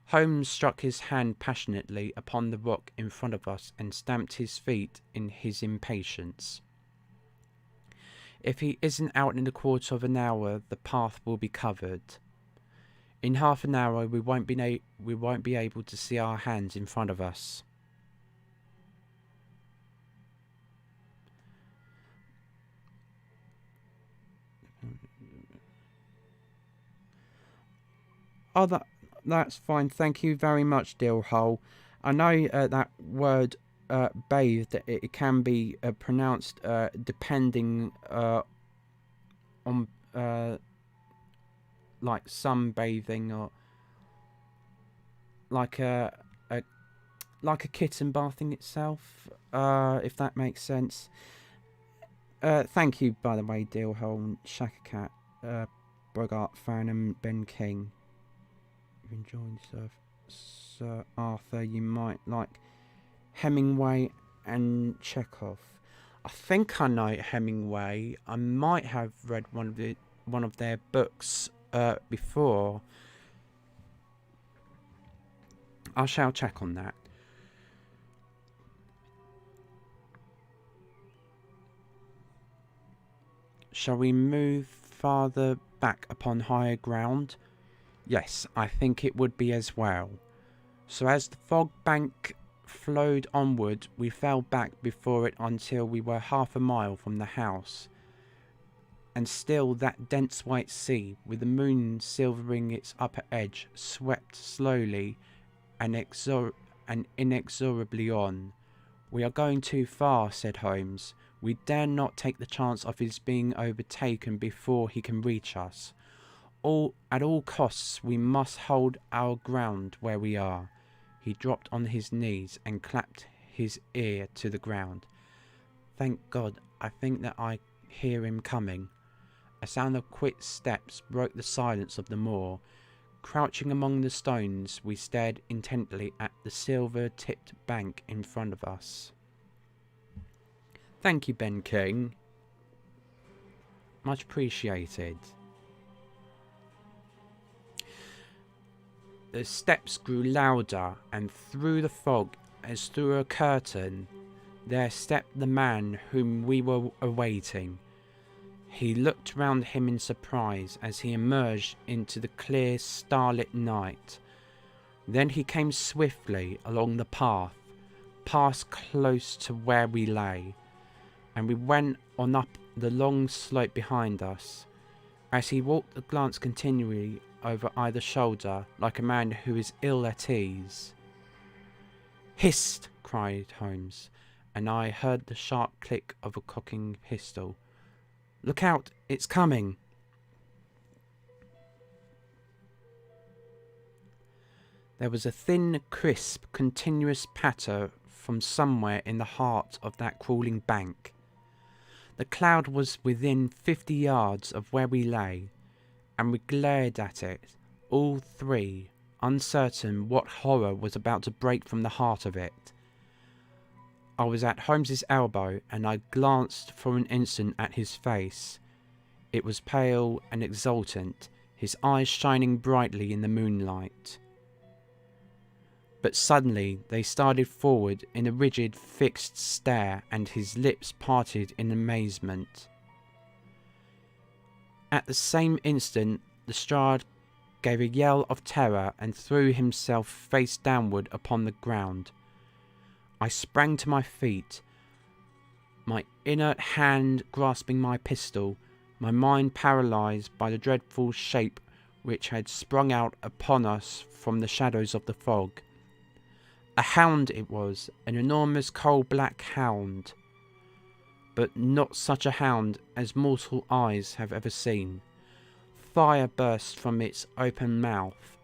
Holmes struck his hand passionately upon the rock in front of us and stamped his feet in his impatience. If he isn't out in a quarter of an hour, the path will be covered. In half an hour, we won't be able to see our hands in front of us. Oh, that's fine. Thank you very much, Dillhole. I know that word bathed, it can be pronounced depending on like sunbathing or like a kitten bathing itself, if that makes sense. Thank you, by the way, Dillhole, Shaka Cat, Bogart fan, and Ben King. You've enjoyed Sir Arthur. You might like Hemingway and Chekhov. I think I know Hemingway. I might have read one of their books before. I shall check on that. Shall we move farther back upon higher ground? Yes, I think it would be as well. So as the fog bank flowed onward, we fell back before it until we were half a mile from the house. And still that dense white sea, with the moon silvering its upper edge, swept slowly and inexorably on. "We are going too far," said Holmes. "We dare not take the chance of his being overtaken before he can reach us. At all costs we must hold our ground where we are." He dropped on his knees and clapped his ear to the ground. "Thank God, I think that I hear him coming." A sound of quick steps broke the silence of the moor. Crouching among the stones, we stared intently at the silver-tipped bank in front of us. "Thank you, Ben King. Much appreciated." The steps grew louder, and through the fog, as through a curtain, there stepped the man whom we were awaiting. He looked round him in surprise as he emerged into the clear, starlit night. Then he came swiftly along the path, passed close to where we lay, and we went on up the long slope behind us. As he walked, the glance continually over either shoulder, like a man who is ill at ease. "Hist!" cried Holmes, and I heard the sharp click of a cocking pistol. "Look out! It's coming!" There was a thin, crisp, continuous patter from somewhere in the heart of that crawling bank. The cloud was within 50 yards of where we lay, and we glared at it, all three, uncertain what horror was about to break from the heart of it. I was at Holmes's elbow, and I glanced for an instant at his face. It was pale and exultant, his eyes shining brightly in the moonlight. But suddenly they started forward in a rigid, fixed stare, and his lips parted in amazement. At the same instant, Lestrade gave a yell of terror and threw himself face downward upon the ground. I sprang to my feet, my inert hand grasping my pistol, my mind paralysed by the dreadful shape which had sprung out upon us from the shadows of the fog. A hound it was, an enormous coal-black hound, but not such a hound as mortal eyes have ever seen. Fire burst from its open mouth.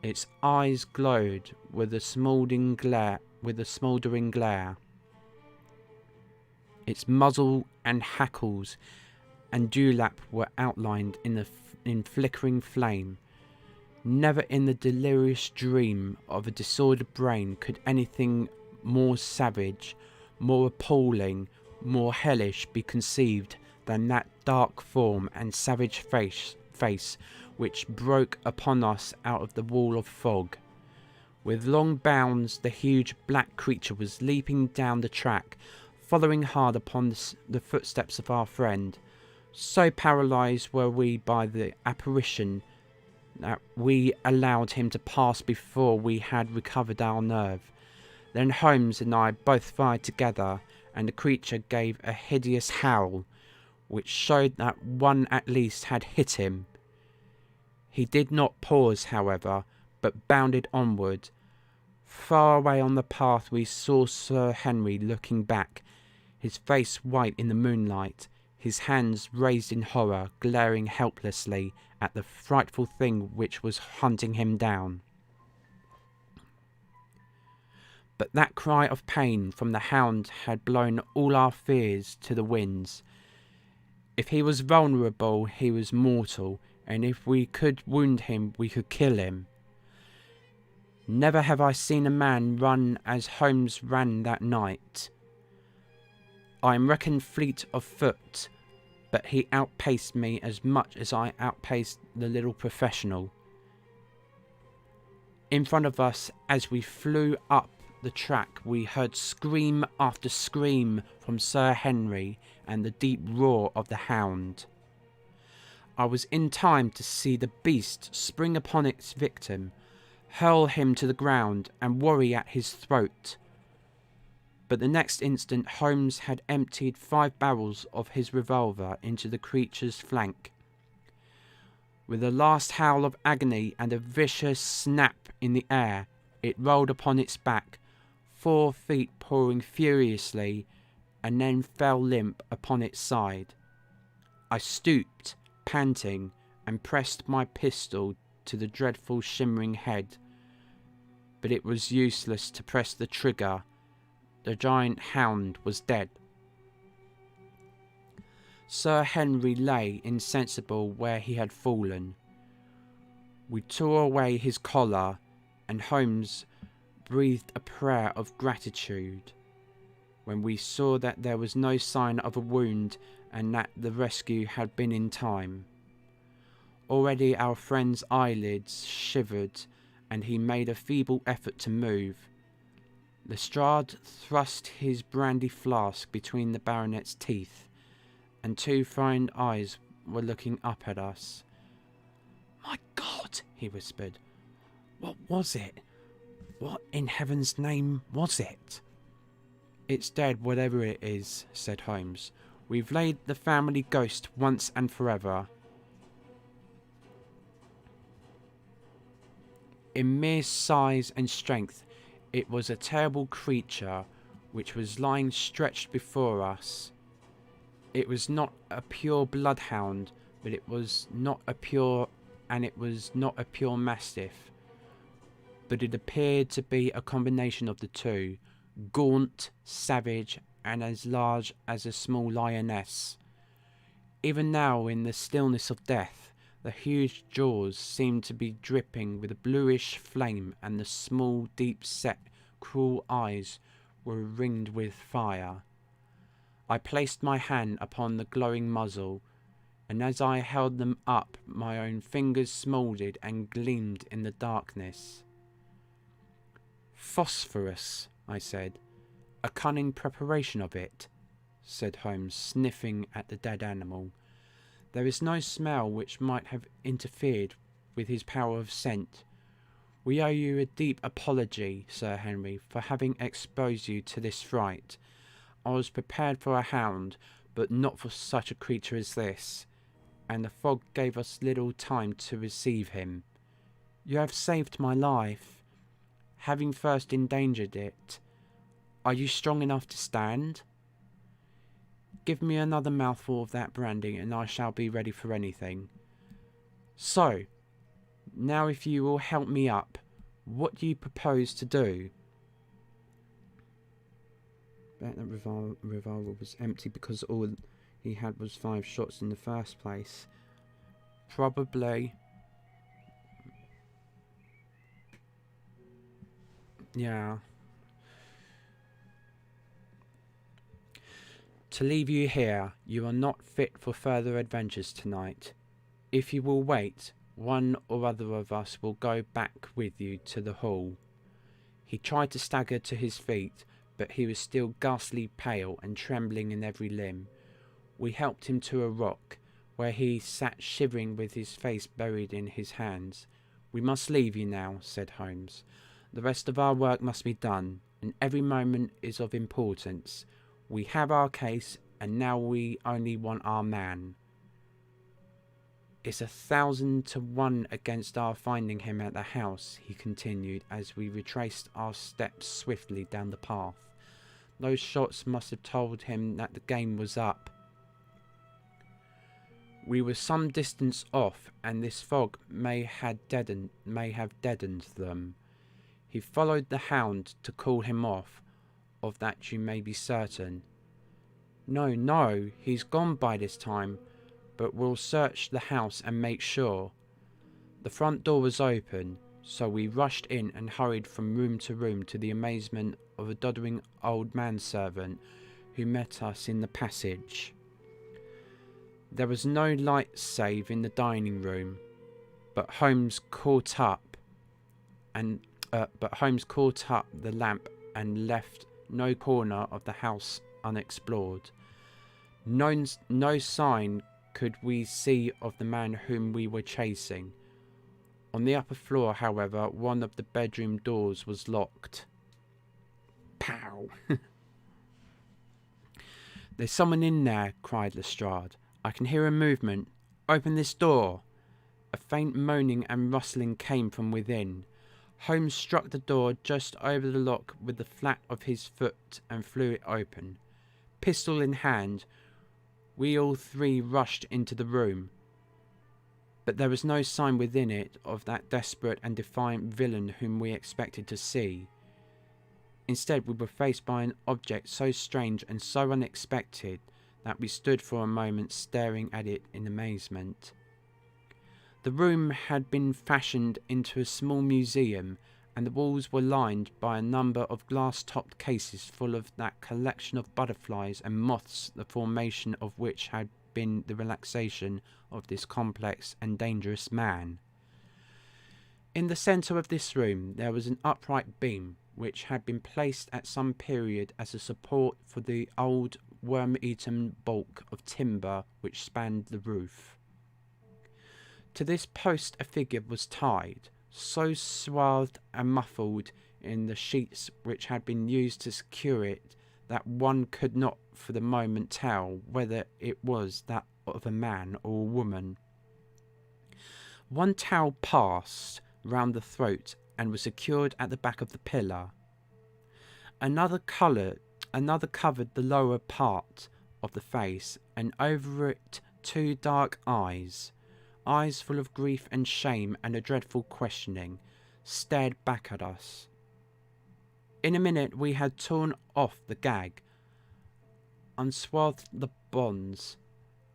Its eyes glowed with a smouldering glare. Its muzzle and hackles and dewlap were outlined in flickering flame. Never in the delirious dream of a disordered brain could anything more savage, more appalling, more hellish be conceived than that dark form and savage face which broke upon us out of the wall of fog. With long bounds the huge black creature was leaping down the track, following hard upon the footsteps of our friend. So paralysed were we by the apparition that we allowed him to pass before we had recovered our nerve. Then Holmes and I both fired together, and the creature gave a hideous howl, which showed that one at least had hit him. He did not pause, however, but bounded onward. Far away on the path we saw Sir Henry looking back, his face white in the moonlight, his hands raised in horror, glaring helplessly at the frightful thing which was hunting him down. But that cry of pain from the hound had blown all our fears to the winds. If he was vulnerable, he was mortal, and if we could wound him, we could kill him. Never have I seen a man run as Holmes ran that night. I am reckoned fleet of foot, but he outpaced me as much as I outpaced the little professional. In front of us, as we flew up the track, we heard scream after scream from Sir Henry and the deep roar of the hound. I was in time to see the beast spring upon its victim, hurl him to the ground and worry at his throat. But the next instant Holmes had emptied 5 barrels of his revolver into the creature's flank. With a last howl of agony and a vicious snap in the air, it rolled upon its back, 4 feet pouring furiously, and then fell limp upon its side. I stooped, panting, and pressed my pistol to the dreadful shimmering head. But it was useless to press the trigger. The giant hound was dead. Sir Henry lay insensible where he had fallen. We tore away his collar, and Holmes breathed a prayer of gratitude when we saw that there was no sign of a wound and that the rescue had been in time. Already our friend's eyelids shivered, and he made a feeble effort to move. Lestrade thrust his brandy flask between the baronet's teeth, and 2 frightened eyes were looking up at us. "My God," he whispered. "What was it? What in heaven's name was it?" "It's dead, whatever it is," said Holmes. "We've laid the family ghost once and forever." In mere size and strength, it was a terrible creature which was lying stretched before us. It was not a pure bloodhound, but it was not a pure mastiff. But it appeared to be a combination of the two, gaunt, savage, and as large as a small lioness. Even now, in the stillness of death, the huge jaws seemed to be dripping with a bluish flame, and the small, deep-set, cruel eyes were ringed with fire. I placed my hand upon the glowing muzzle, and as I held them up, my own fingers smouldered and gleamed in the darkness. "Phosphorus," I said. "A cunning preparation of it," said Holmes, sniffing at the dead animal. "There is no smell which might have interfered with his power of scent. We owe you a deep apology, Sir Henry, for having exposed you to this fright. I was prepared for a hound, but not for such a creature as this, and the fog gave us little time to receive him. You have saved my life, having first endangered it. Are you strong enough to stand? Give me another mouthful of that brandy, and I shall be ready for anything. So, now if you will help me up, what do you propose to do?" Bet that revolver was empty because all he had was 5 shots in the first place. Probably. Yeah. To leave you here, you are not fit for further adventures tonight. If you will wait, one or other of us will go back with you to the hall. He tried to stagger to his feet, but he was still ghastly pale and trembling in every limb. We helped him to a rock, where he sat shivering with his face buried in his hands. "We must leave you now," said Holmes. "The rest of our work must be done, and every moment is of importance. We have our case, and now we only want our man. It's 1,000 to 1 against our finding him at the house," he continued as we retraced our steps swiftly down the path. "Those shots must have told him that the game was up. We were some distance off, and this fog may have deadened them. He followed the hound to call him off, of that you may be certain. No, he's gone by this time, but we'll search the house and make sure." The front door was open, so we rushed in and hurried from room to room, to the amazement of a doddering old manservant who met us in the passage. There was no light save in the dining room, but Holmes caught up the lamp and left no corner of the house unexplored. No sign could we see of the man whom we were chasing. On the upper floor, however, one of the bedroom doors was locked. Pow! "There's someone in there," cried Lestrade. "I can hear a movement. Open this door." A faint moaning and rustling came from within. Holmes struck the door just over the lock with the flat of his foot and flew it open. Pistol in hand, we all three rushed into the room. But there was no sign within it of that desperate and defiant villain whom we expected to see. Instead, we were faced by an object so strange and so unexpected that we stood for a moment staring at it in amazement. The room had been fashioned into a small museum, and the walls were lined by a number of glass-topped cases full of that collection of butterflies and moths the formation of which had been the relaxation of this complex and dangerous man. In the centre of this room there was an upright beam, which had been placed at some period as a support for the old worm-eaten bulk of timber which spanned the roof. To this post a figure was tied, so swathed and muffled in the sheets which had been used to secure it that one could not for the moment tell whether it was that of a man or a woman. One towel passed round the throat and was secured at the back of the pillar. Another covered the lower part of the face, and over it two dark eyes full of grief and shame and a dreadful questioning, stared back at us. In a minute we had torn off the gag, unswathed the bonds,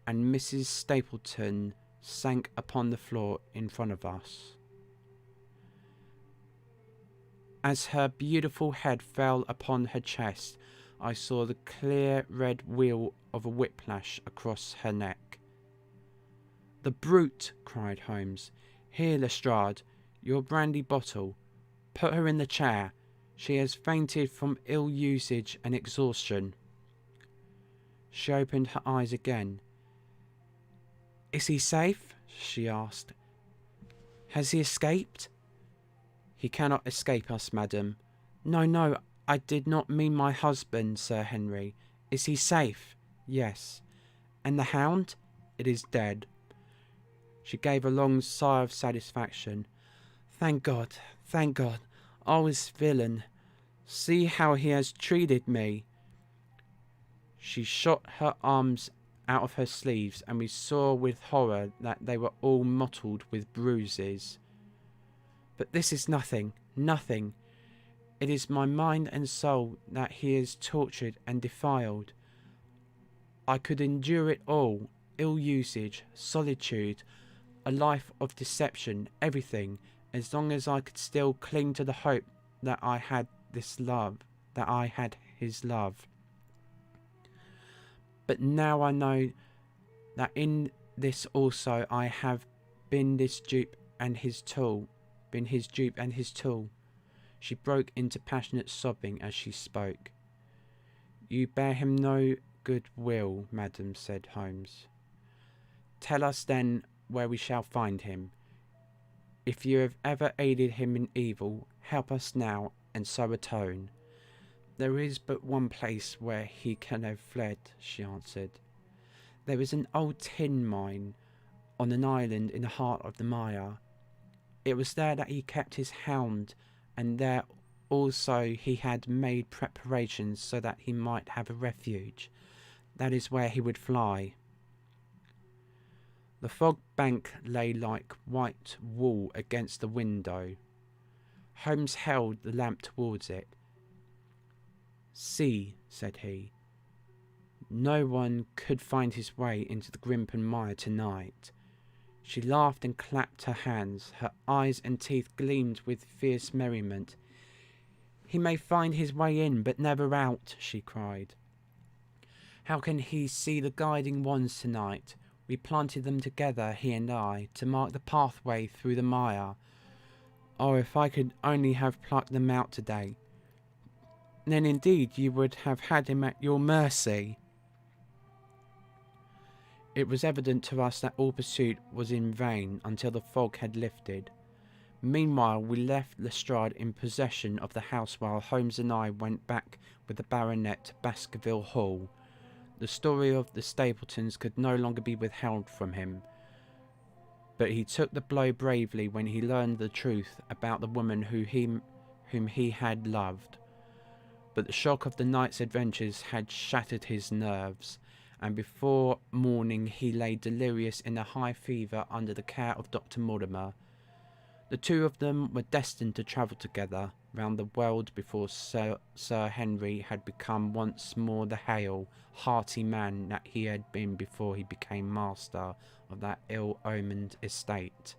and Mrs. Stapleton sank upon the floor in front of us. As her beautiful head fell upon her chest, I saw the clear red wheel of a whiplash across her neck. "The brute!" cried Holmes. "Here, Lestrade, your brandy bottle. Put her in the chair. She has fainted from ill usage and exhaustion." She opened her eyes again. "Is he safe?" she asked. "Has he escaped?" "He cannot escape us, madam." No, I did not mean my husband, Sir Henry. Is he safe?" "Yes." "And the hound?" "It is dead." She gave a long sigh of satisfaction. Thank God. Oh, this villain. See how he has treated me." She shot her arms out of her sleeves, and we saw with horror that they were all mottled with bruises. "But this is nothing. It is my mind and soul that he is tortured and defiled. I could endure it all, ill usage, solitude, a life of deception, everything, as long as I could still cling to the hope that I had his love. But now I know that in this also I have been his dupe and his tool. She broke into passionate sobbing as she spoke. You bear him no good will, madam, said Holmes. Tell us then where we shall find him. If you have ever aided him in evil, help us now and so atone. There is but one place where he can have fled, she answered. There is an old tin mine on an island in the heart of the mire. It was there that he kept his hound, and there also he had made preparations so that he might have a refuge. That is where he would fly. The fog bank lay like white wool against the window. Holmes held the lamp towards it. See, said he, no one could find his way into the Grimpen mire tonight. She laughed and clapped her hands. Her eyes and teeth gleamed with fierce merriment. He may find his way in, but never out, she cried. How can he see the guiding wands tonight? We planted them together, he and I, to mark the pathway through the mire. Oh, if I could only have plucked them out today. Then indeed you would have had him at your mercy. It was evident to us that all pursuit was in vain until the fog had lifted. Meanwhile, we left Lestrade in possession of the house while Holmes and I went back with the baronet to Baskerville Hall. The story of the Stapletons could no longer be withheld from him, but he took the blow bravely when he learned the truth about the woman whom he had loved. But the shock of the night's adventures had shattered his nerves, and before morning he lay delirious in a high fever under the care of Dr. Mortimer. The two of them were destined to travel together round the world before Sir Henry had become once more the hale, hearty man that he had been before he became master of that ill-omened estate.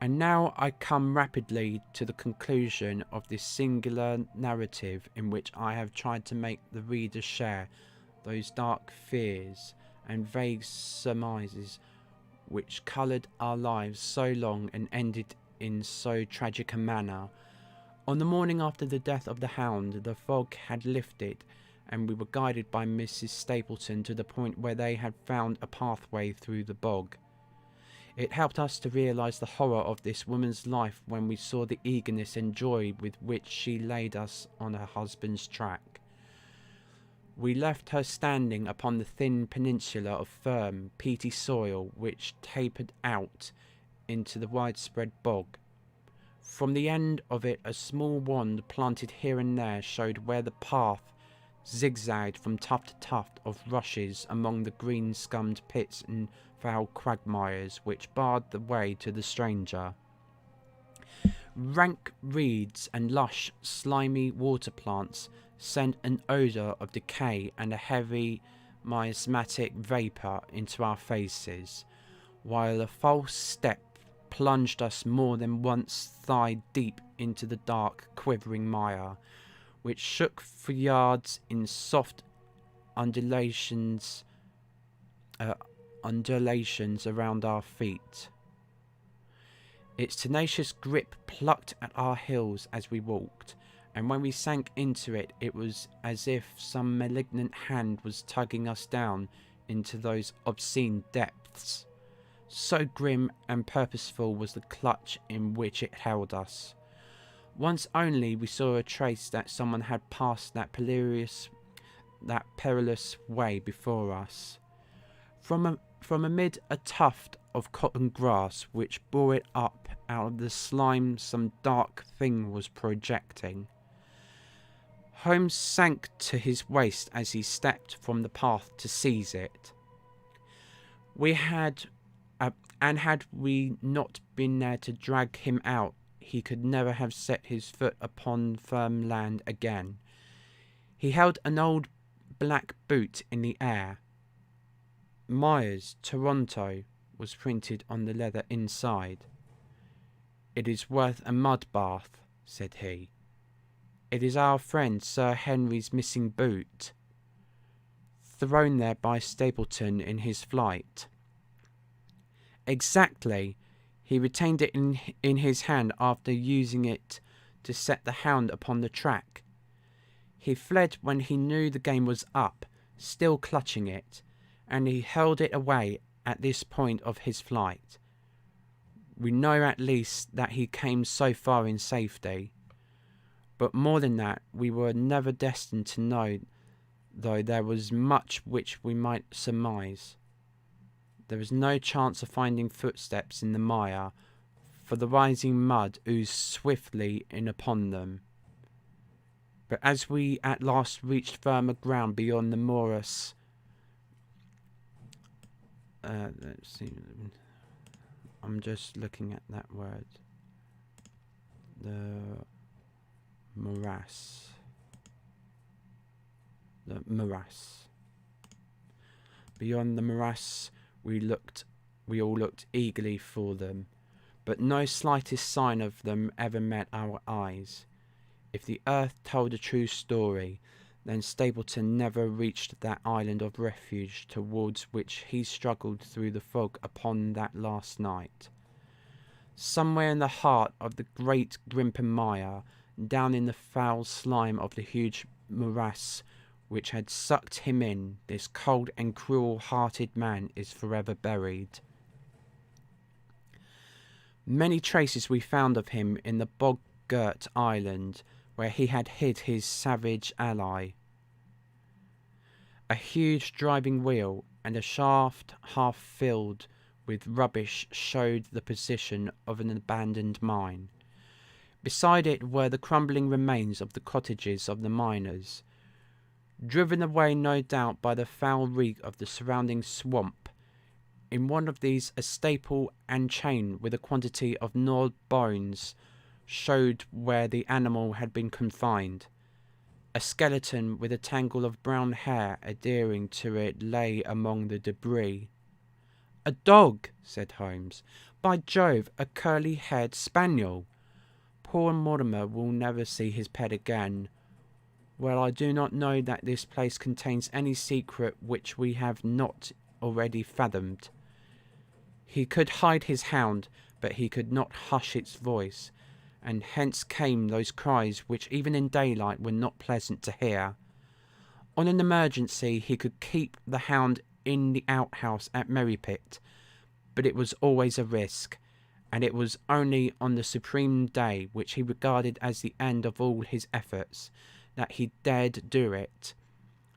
And now I come rapidly to the conclusion of this singular narrative in which I have tried to make the reader share those dark fears and vague surmises which coloured our lives so long and ended in so tragic a manner. On the morning after the death of the hound, the fog had lifted, and we were guided by Mrs. Stapleton to the point where they had found a pathway through the bog. It helped us to realise the horror of this woman's life when we saw the eagerness and joy with which she laid us on her husband's track. We left her standing upon the thin peninsula of firm, peaty soil which tapered out into the widespread bog. From the end of it a small wand planted here and there showed where the path zigzagged from tuft to tuft of rushes among the green scummed pits and foul quagmires which barred the way to the stranger. Rank reeds and lush, slimy water plants sent an odour of decay and a heavy miasmatic vapour into our faces, while a false step plunged us more than once thigh deep into the dark, quivering mire, which shook for yards in soft undulations around our feet. Its tenacious grip plucked at our heels as we walked, and when we sank into it, it was as if some malignant hand was tugging us down into those obscene depths. So grim and purposeful was the clutch in which it held us. Once only we saw a trace that someone had passed that perilous way before us. From amid a tuft of cotton grass which bore it up out of the slime, some dark thing was projecting. Holmes sank to his waist as he stepped from the path to seize it. Had we not been there to drag him out, he could never have set his foot upon firm land again. He held an old black boot in the air. Myers, Toronto, was printed on the leather inside. "It is worth a mud bath," said he. "It is our friend Sir Henry's missing boot, thrown there by Stapleton in his flight." "Exactly. He retained it in his hand after using it to set the hound upon the track. He fled when he knew the game was up, still clutching it, and he held it away at this point of his flight. We know at least that he came so far in safety. But more than that, we were never destined to know, though there was much which we might surmise. There was no chance of finding footsteps in the mire, for the rising mud oozed swiftly in upon them. But as we at last reached firmer ground beyond the morass, let's see, I'm just looking at that word. The morass. The morass. Beyond the morass, we all looked eagerly for them, but no slightest sign of them ever met our eyes. If the earth told a true story, then Stapleton never reached that island of refuge towards which he struggled through the fog upon that last night. Somewhere in the heart of the great Grimpen mire, down in the foul slime of the huge morass which had sucked him in, this cold and cruel-hearted man is forever buried. Many traces we found of him in the bog-girt island, where he had hid his savage ally. A huge driving wheel and a shaft half filled with rubbish showed the position of an abandoned mine. Beside it were the crumbling remains of the cottages of the miners, driven away no doubt by the foul reek of the surrounding swamp. In one of these a staple and chain with a quantity of gnawed bones showed where the animal had been confined. A skeleton with a tangle of brown hair adhering to it lay among the debris. "A dog," said Holmes. "By Jove, a curly-haired spaniel. Poor Mortimer will never see his pet again. Well, I do not know that this place contains any secret which we have not already fathomed. He could hide his hound, but he could not hush its voice, and hence came those cries which even in daylight were not pleasant to hear. On an emergency he could keep the hound in the outhouse at Merrypit, but it was always a risk, and it was only on the supreme day, which he regarded as the end of all his efforts, that he dared do it.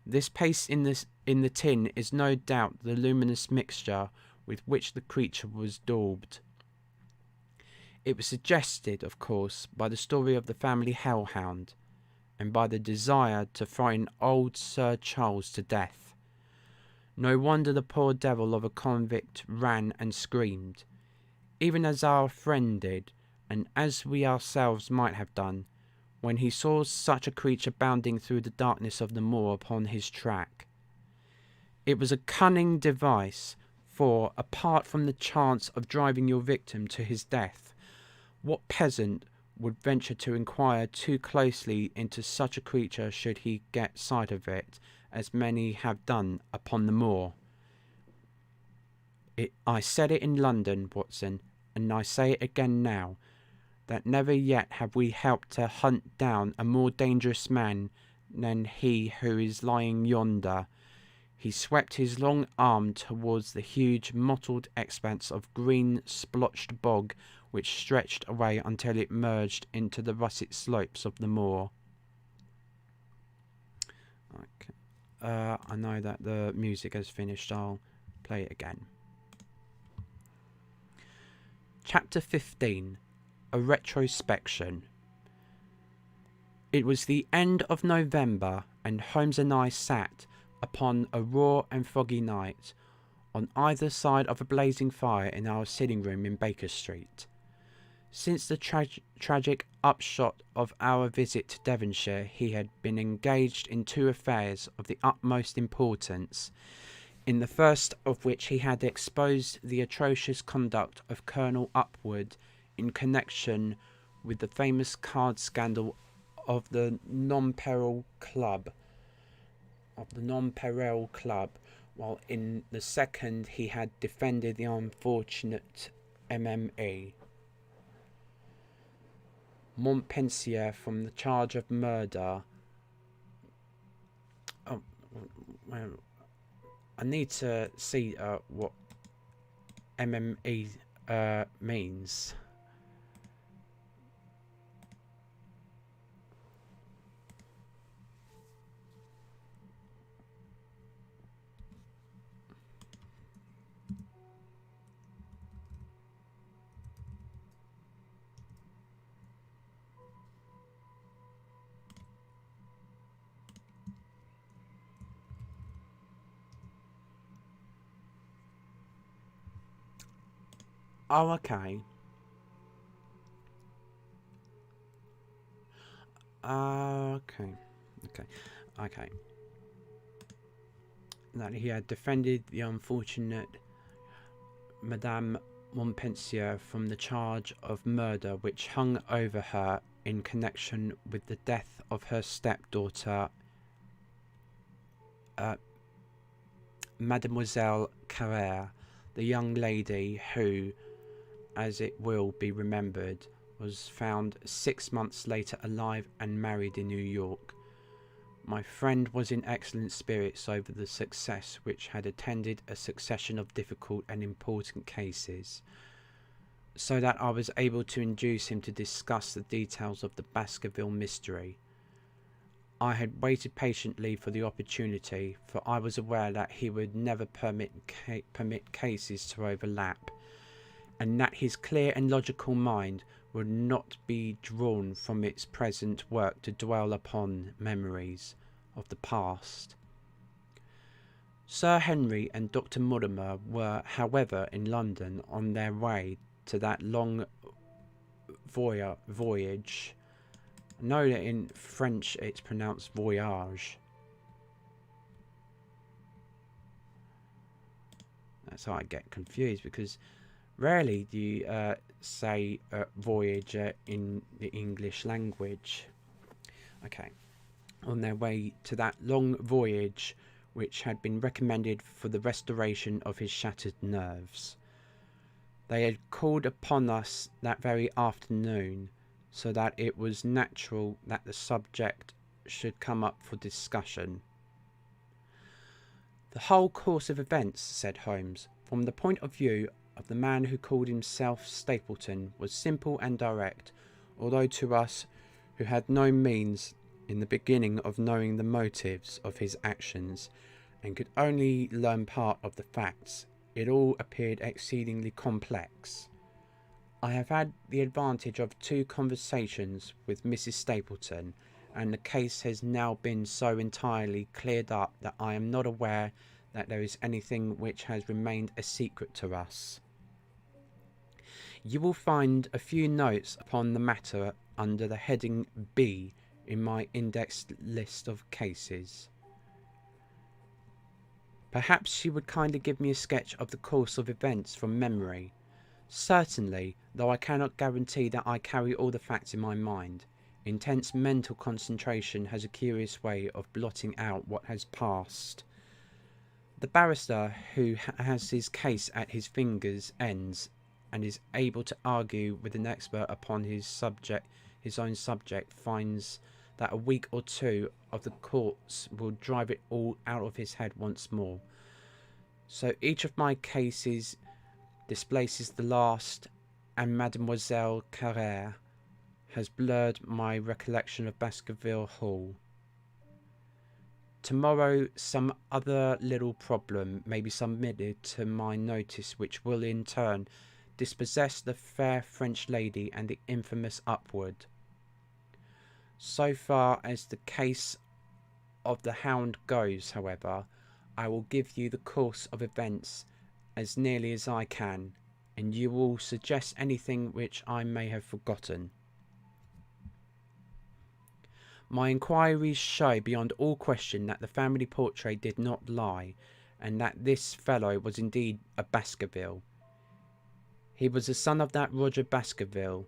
This paste in the tin is no doubt the luminous mixture with which the creature was daubed. It was suggested, of course, by the story of the family hellhound, and by the desire to frighten old Sir Charles to death. No wonder the poor devil of a convict ran and screamed, even as our friend did, and as we ourselves might have done, when he saw such a creature bounding through the darkness of the moor upon his track. It was a cunning device, for, apart from the chance of driving your victim to his death, what peasant would venture to inquire too closely into such a creature should he get sight of it, as many have done upon the moor? I said it in London, Watson, and I say it again now, that never yet have we helped to hunt down a more dangerous man than he who is lying yonder. He swept his long arm towards the huge mottled expanse of green splotched bog which stretched away until it merged into the russet slopes of the moor. Okay. I know that the music has finished. I'll play it again. Chapter 15. A Retrospection. It was the end of November, and Holmes and I sat upon a raw and foggy night on either side of a blazing fire in our sitting room in Baker Street. Since the tragic upshot of our visit to Devonshire, he had been engaged in two affairs of the utmost importance, in the first of which he had exposed the atrocious conduct of Colonel Upward in connection with the famous card scandal of the Non-Peril Club, while in the second he had defended the unfortunate MME Montpensier from the charge of murder. Oh, well, I need to see what MME means. Oh, okay. Okay. That he had defended the unfortunate Madame Montpensier from the charge of murder which hung over her in connection with the death of her stepdaughter, Mademoiselle Carrère, the young lady who, as it will be remembered, was found 6 months later alive and married in New York. My friend was in excellent spirits over the success which had attended a succession of difficult and important cases, so that I was able to induce him to discuss the details of the Baskerville mystery. I had waited patiently for the opportunity, for I was aware that he would never permit cases to overlap, and that his clear and logical mind would not be drawn from its present work to dwell upon memories of the past. Sir Henry and Dr. Mortimer were, however, in London on their way to that long voyage. I know that in French it's pronounced voyage. That's how I get confused, because rarely do you say voyager in the English language. Okay. On their way to that long voyage which had been recommended for the restoration of his shattered nerves. They had called upon us that very afternoon, so that it was natural that the subject should come up for discussion. The whole course of events, said Holmes, from the point of view of the man who called himself Stapleton, was simple and direct, although to us, who had no means in the beginning of knowing the motives of his actions, and could only learn part of the facts, it all appeared exceedingly complex. I have had the advantage of 2 conversations with Mrs. Stapleton, and the case has now been so entirely cleared up that I am not aware that there is anything which has remained a secret to us. You will find a few notes upon the matter under the heading B in my indexed list of cases. Perhaps you would kindly give me a sketch of the course of events from memory. Certainly, though I cannot guarantee that I carry all the facts in my mind. Intense mental concentration has a curious way of blotting out what has passed. The barrister who has his case at his fingers' ends and is able to argue with an expert upon his own subject, finds that a week or 2 of the courts will drive it all out of his head once more. So each of my cases displaces the last, and Mademoiselle Carrère has blurred my recollection of Baskerville Hall. Tomorrow some other little problem may be submitted to my notice which will in turn dispossess the fair French lady and the infamous Upward. So far as the case of the Hound goes, however, I will give you the course of events as nearly as I can, and you will suggest anything which I may have forgotten. My inquiries show beyond all question that the family portrait did not lie, and that this fellow was indeed a Baskerville. He was the son of that Roger Baskerville,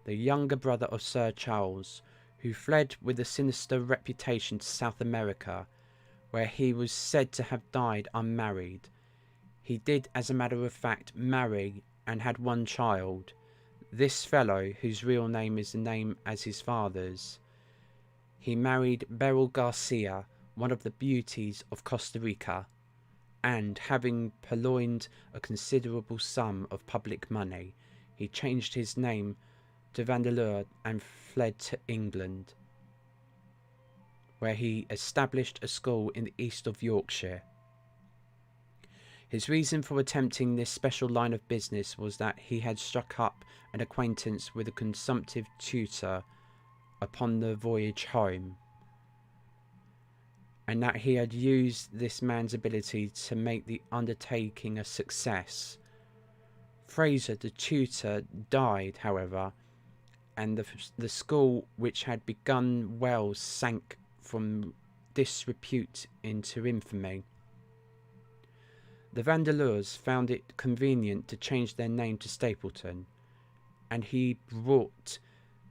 the younger brother of Sir Charles, who fled with a sinister reputation to South America, where he was said to have died unmarried. He did, as a matter of fact, marry and had one child. This fellow, whose real name is the name as his father's, he married Beryl Garcia, one of the beauties of Costa Rica, and, having purloined a considerable sum of public money, he changed his name to Vandeleur and fled to England, where he established a school in the east of Yorkshire. His reason for attempting this special line of business was that he had struck up an acquaintance with a consumptive tutor upon the voyage home, and that he had used this man's ability to make the undertaking a success. Fraser, the tutor, died, however, and the school, which had begun well, sank from disrepute into infamy. The Vandeleurs found it convenient to change their name to Stapleton, and he brought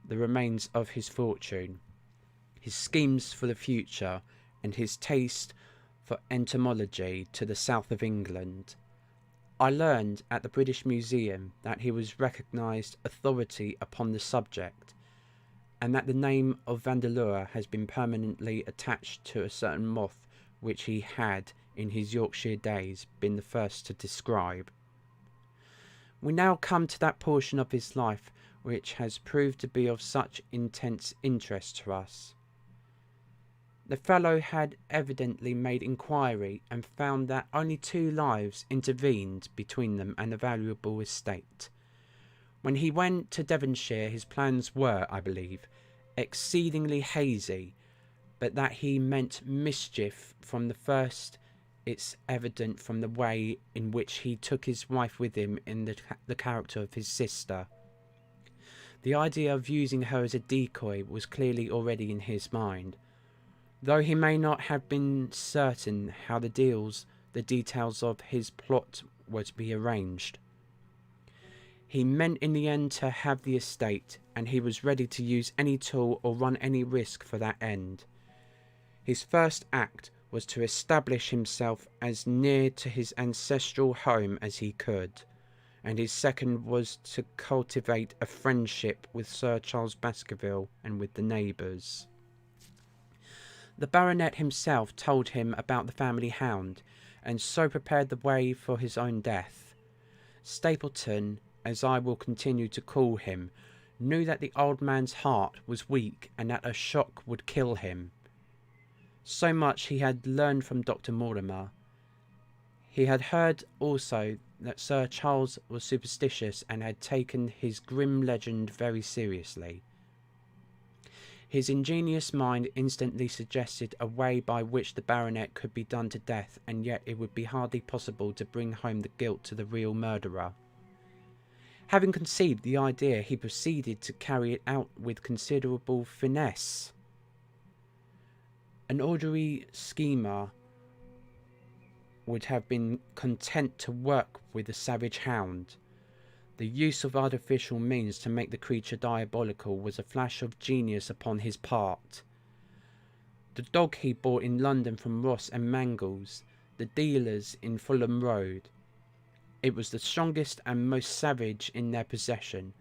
the remains of his fortune, his schemes for the future, and his taste for entomology to the south of England. I learned at the British Museum that he was recognised authority upon the subject, and that the name of Vandeleur has been permanently attached to a certain moth which he had, in his Yorkshire days, been the first to describe. We now come to that portion of his life which has proved to be of such intense interest to us. The fellow had evidently made inquiry and found that only 2 lives intervened between them and a valuable estate. When he went to Devonshire, his plans were, I believe, exceedingly hazy, but that he meant mischief from the first. It's evident from the way in which he took his wife with him in the character of his sister. The idea of using her as a decoy was clearly already in his mind, though he may not have been certain how the details of his plot were to be arranged. He meant in the end to have the estate, and he was ready to use any tool or run any risk for that end. His first act was to establish himself as near to his ancestral home as he could, and his second was to cultivate a friendship with Sir Charles Baskerville and with the neighbours. The baronet himself told him about the family hound, and so prepared the way for his own death. Stapleton, as I will continue to call him, knew that the old man's heart was weak and that a shock would kill him. So much he had learned from Dr. Mortimer. He had heard also that Sir Charles was superstitious and had taken his grim legend very seriously. His ingenious mind instantly suggested a way by which the baronet could be done to death, and yet it would be hardly possible to bring home the guilt to the real murderer. Having conceived the idea, he proceeded to carry it out with considerable finesse. An ordinary schemer would have been content to work with a savage hound. The use of artificial means to make the creature diabolical was a flash of genius upon his part. The dog he bought in London from Ross and Mangles, the dealers in Fulham Road. It was the strongest and most savage in their possession.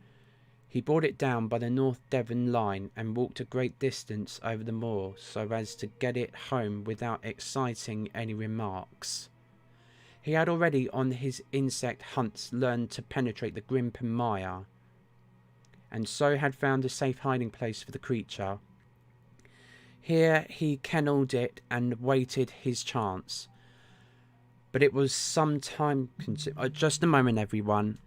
He brought it down by the North Devon line and walked a great distance over the moor so as to get it home without exciting any remarks. He had already on his insect hunts learned to penetrate the grimpen mire, and so had found a safe hiding place for the creature. Here he kennelled it and waited his chance. But it was some time consuming. Just a moment, everyone.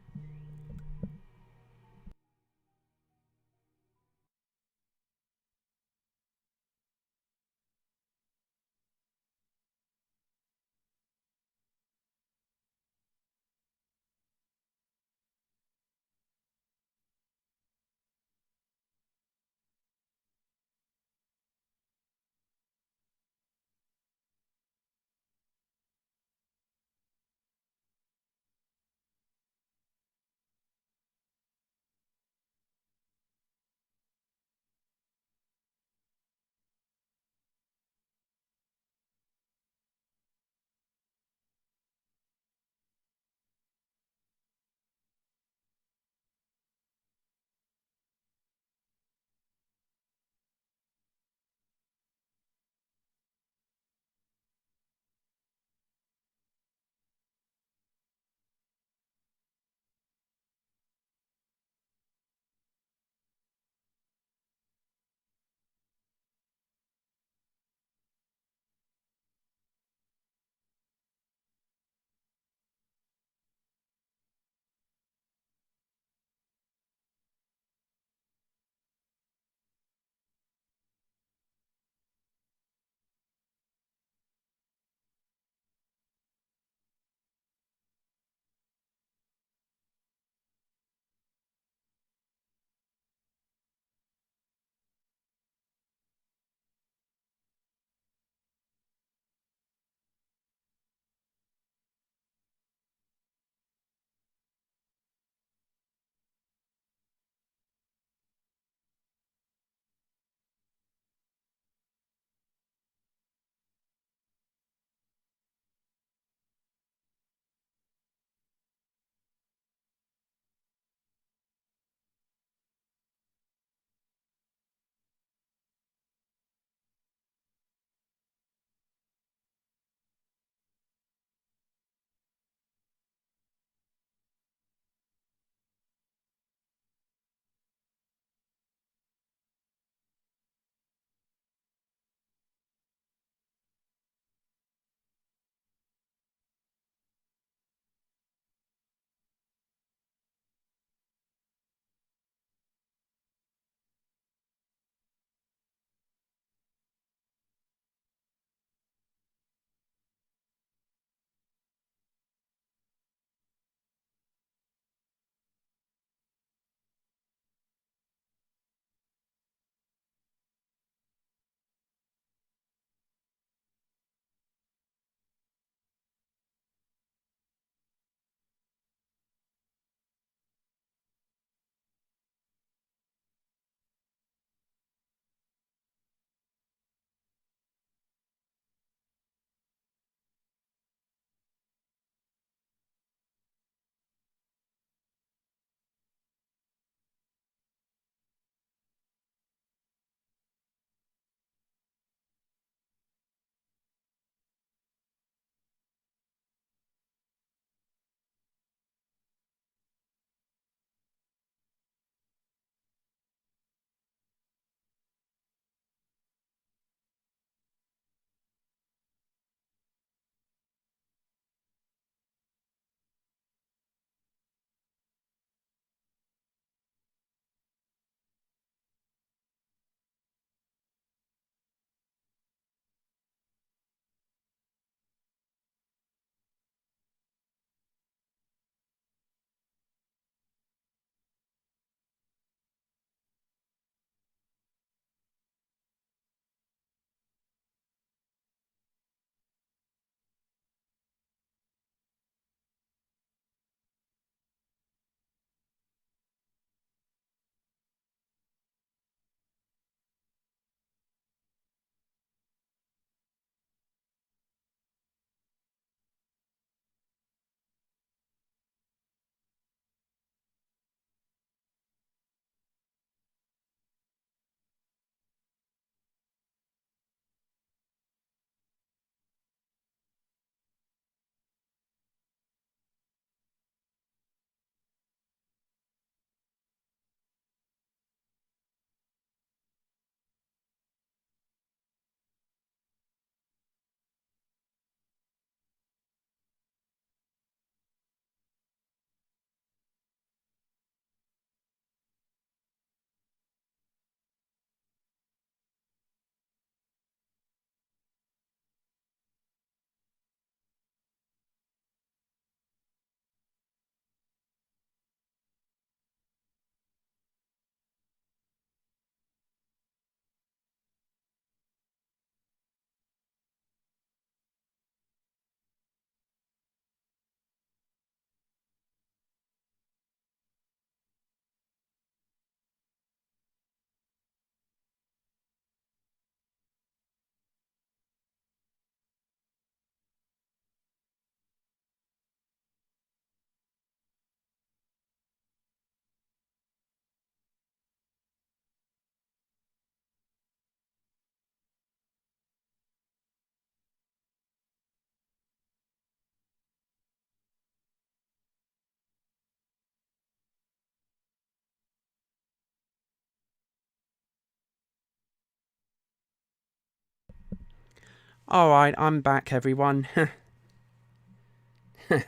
Alright, I'm back, everyone.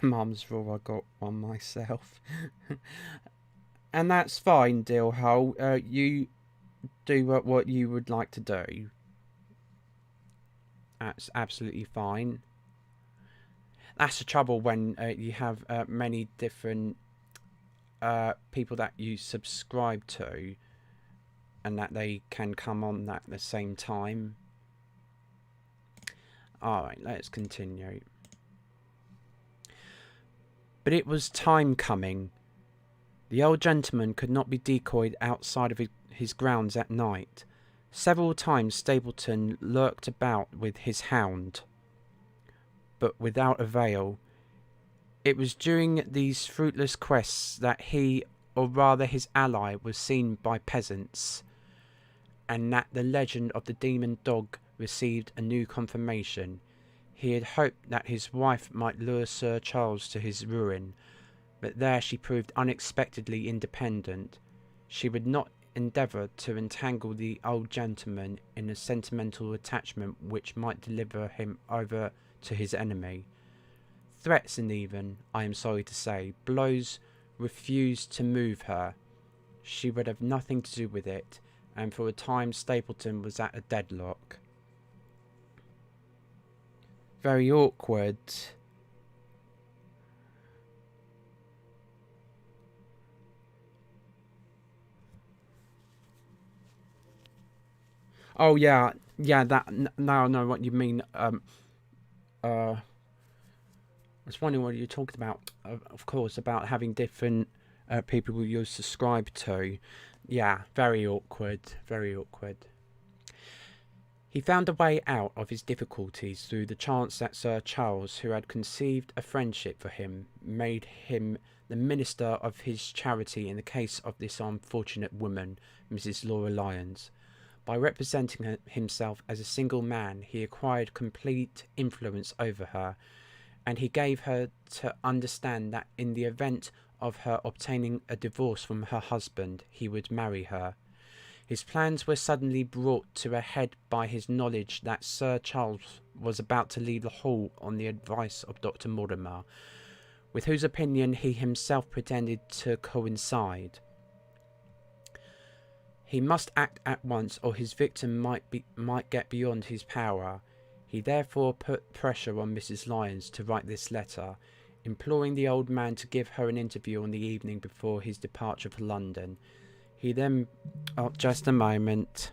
Mum's rule, I got one myself. And that's fine, Dillhole. You do what you would like to do. That's absolutely fine. That's the trouble when you have many different people that you subscribe to and that they can come on at the same time. Alright, let's continue. But it was time coming. The old gentleman could not be decoyed outside of his grounds at night. Several times Stapleton lurked about with his hound, but without avail. It was during these fruitless quests that he, or rather his ally, was seen by peasants, and that the legend of the demon dog received a new confirmation. He had hoped that his wife might lure Sir Charles to his ruin, but there she proved unexpectedly independent. She would not endeavour to entangle the old gentleman in a sentimental attachment which might deliver him over to his enemy. Threats and even, I am sorry to say, blows refused to move her. She would have nothing to do with it, and for a time Stapleton was at a deadlock. Very awkward. Oh yeah, that now I know what you mean. I was wondering what you're talking about. Of course, about having different people you subscribe to. Yeah, very awkward. Very awkward. He found a way out of his difficulties through the chance that Sir Charles, who had conceived a friendship for him, made him the minister of his charity in the case of this unfortunate woman, Mrs. Laura Lyons. By representing himself as a single man, he acquired complete influence over her, and he gave her to understand that in the event of her obtaining a divorce from her husband, he would marry her. His plans were suddenly brought to a head by his knowledge that Sir Charles was about to leave the hall on the advice of Dr. Mortimer, with whose opinion he himself pretended to coincide. He must act at once, or his victim might get beyond his power. He therefore put pressure on Mrs. Lyons to write this letter, imploring the old man to give her an interview on the evening before his departure for London. He then... Oh, just a moment.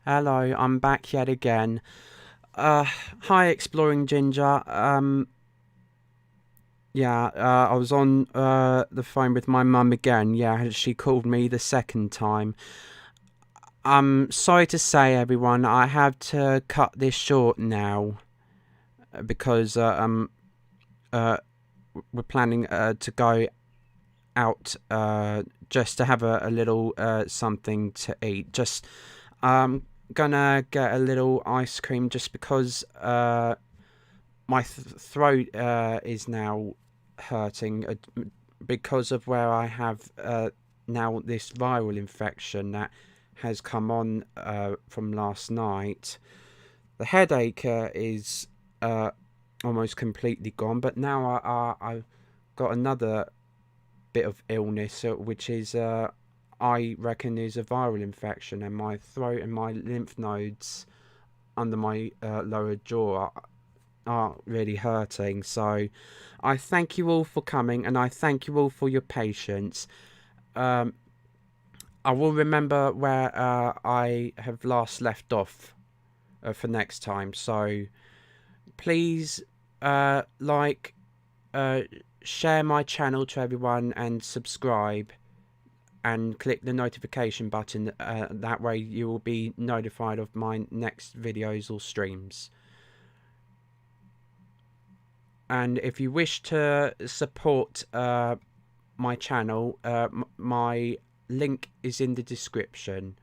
Hello, I'm back yet again. Hi, Exploring Ginger. I was on the phone with my mum again. Yeah, she called me the second time. I'm sorry to say, everyone, I have to cut this short now because we're planning to go out just to have a little something to eat. Just gonna get a little ice cream just because my throat is now hurting because of where I have now this viral infection that has come on from last night. The headache is almost completely gone, but now I've got another bit of illness, which is I reckon is a viral infection, and my throat and my lymph nodes under my lower jaw are really hurting. So I thank you all for coming, and I thank you all for your patience. I will remember where I have last left off for next time. So please like, share my channel to everyone, and subscribe, and click the notification button. That way you will be notified of my next videos or streams. And if you wish to support my channel, my link is in the description.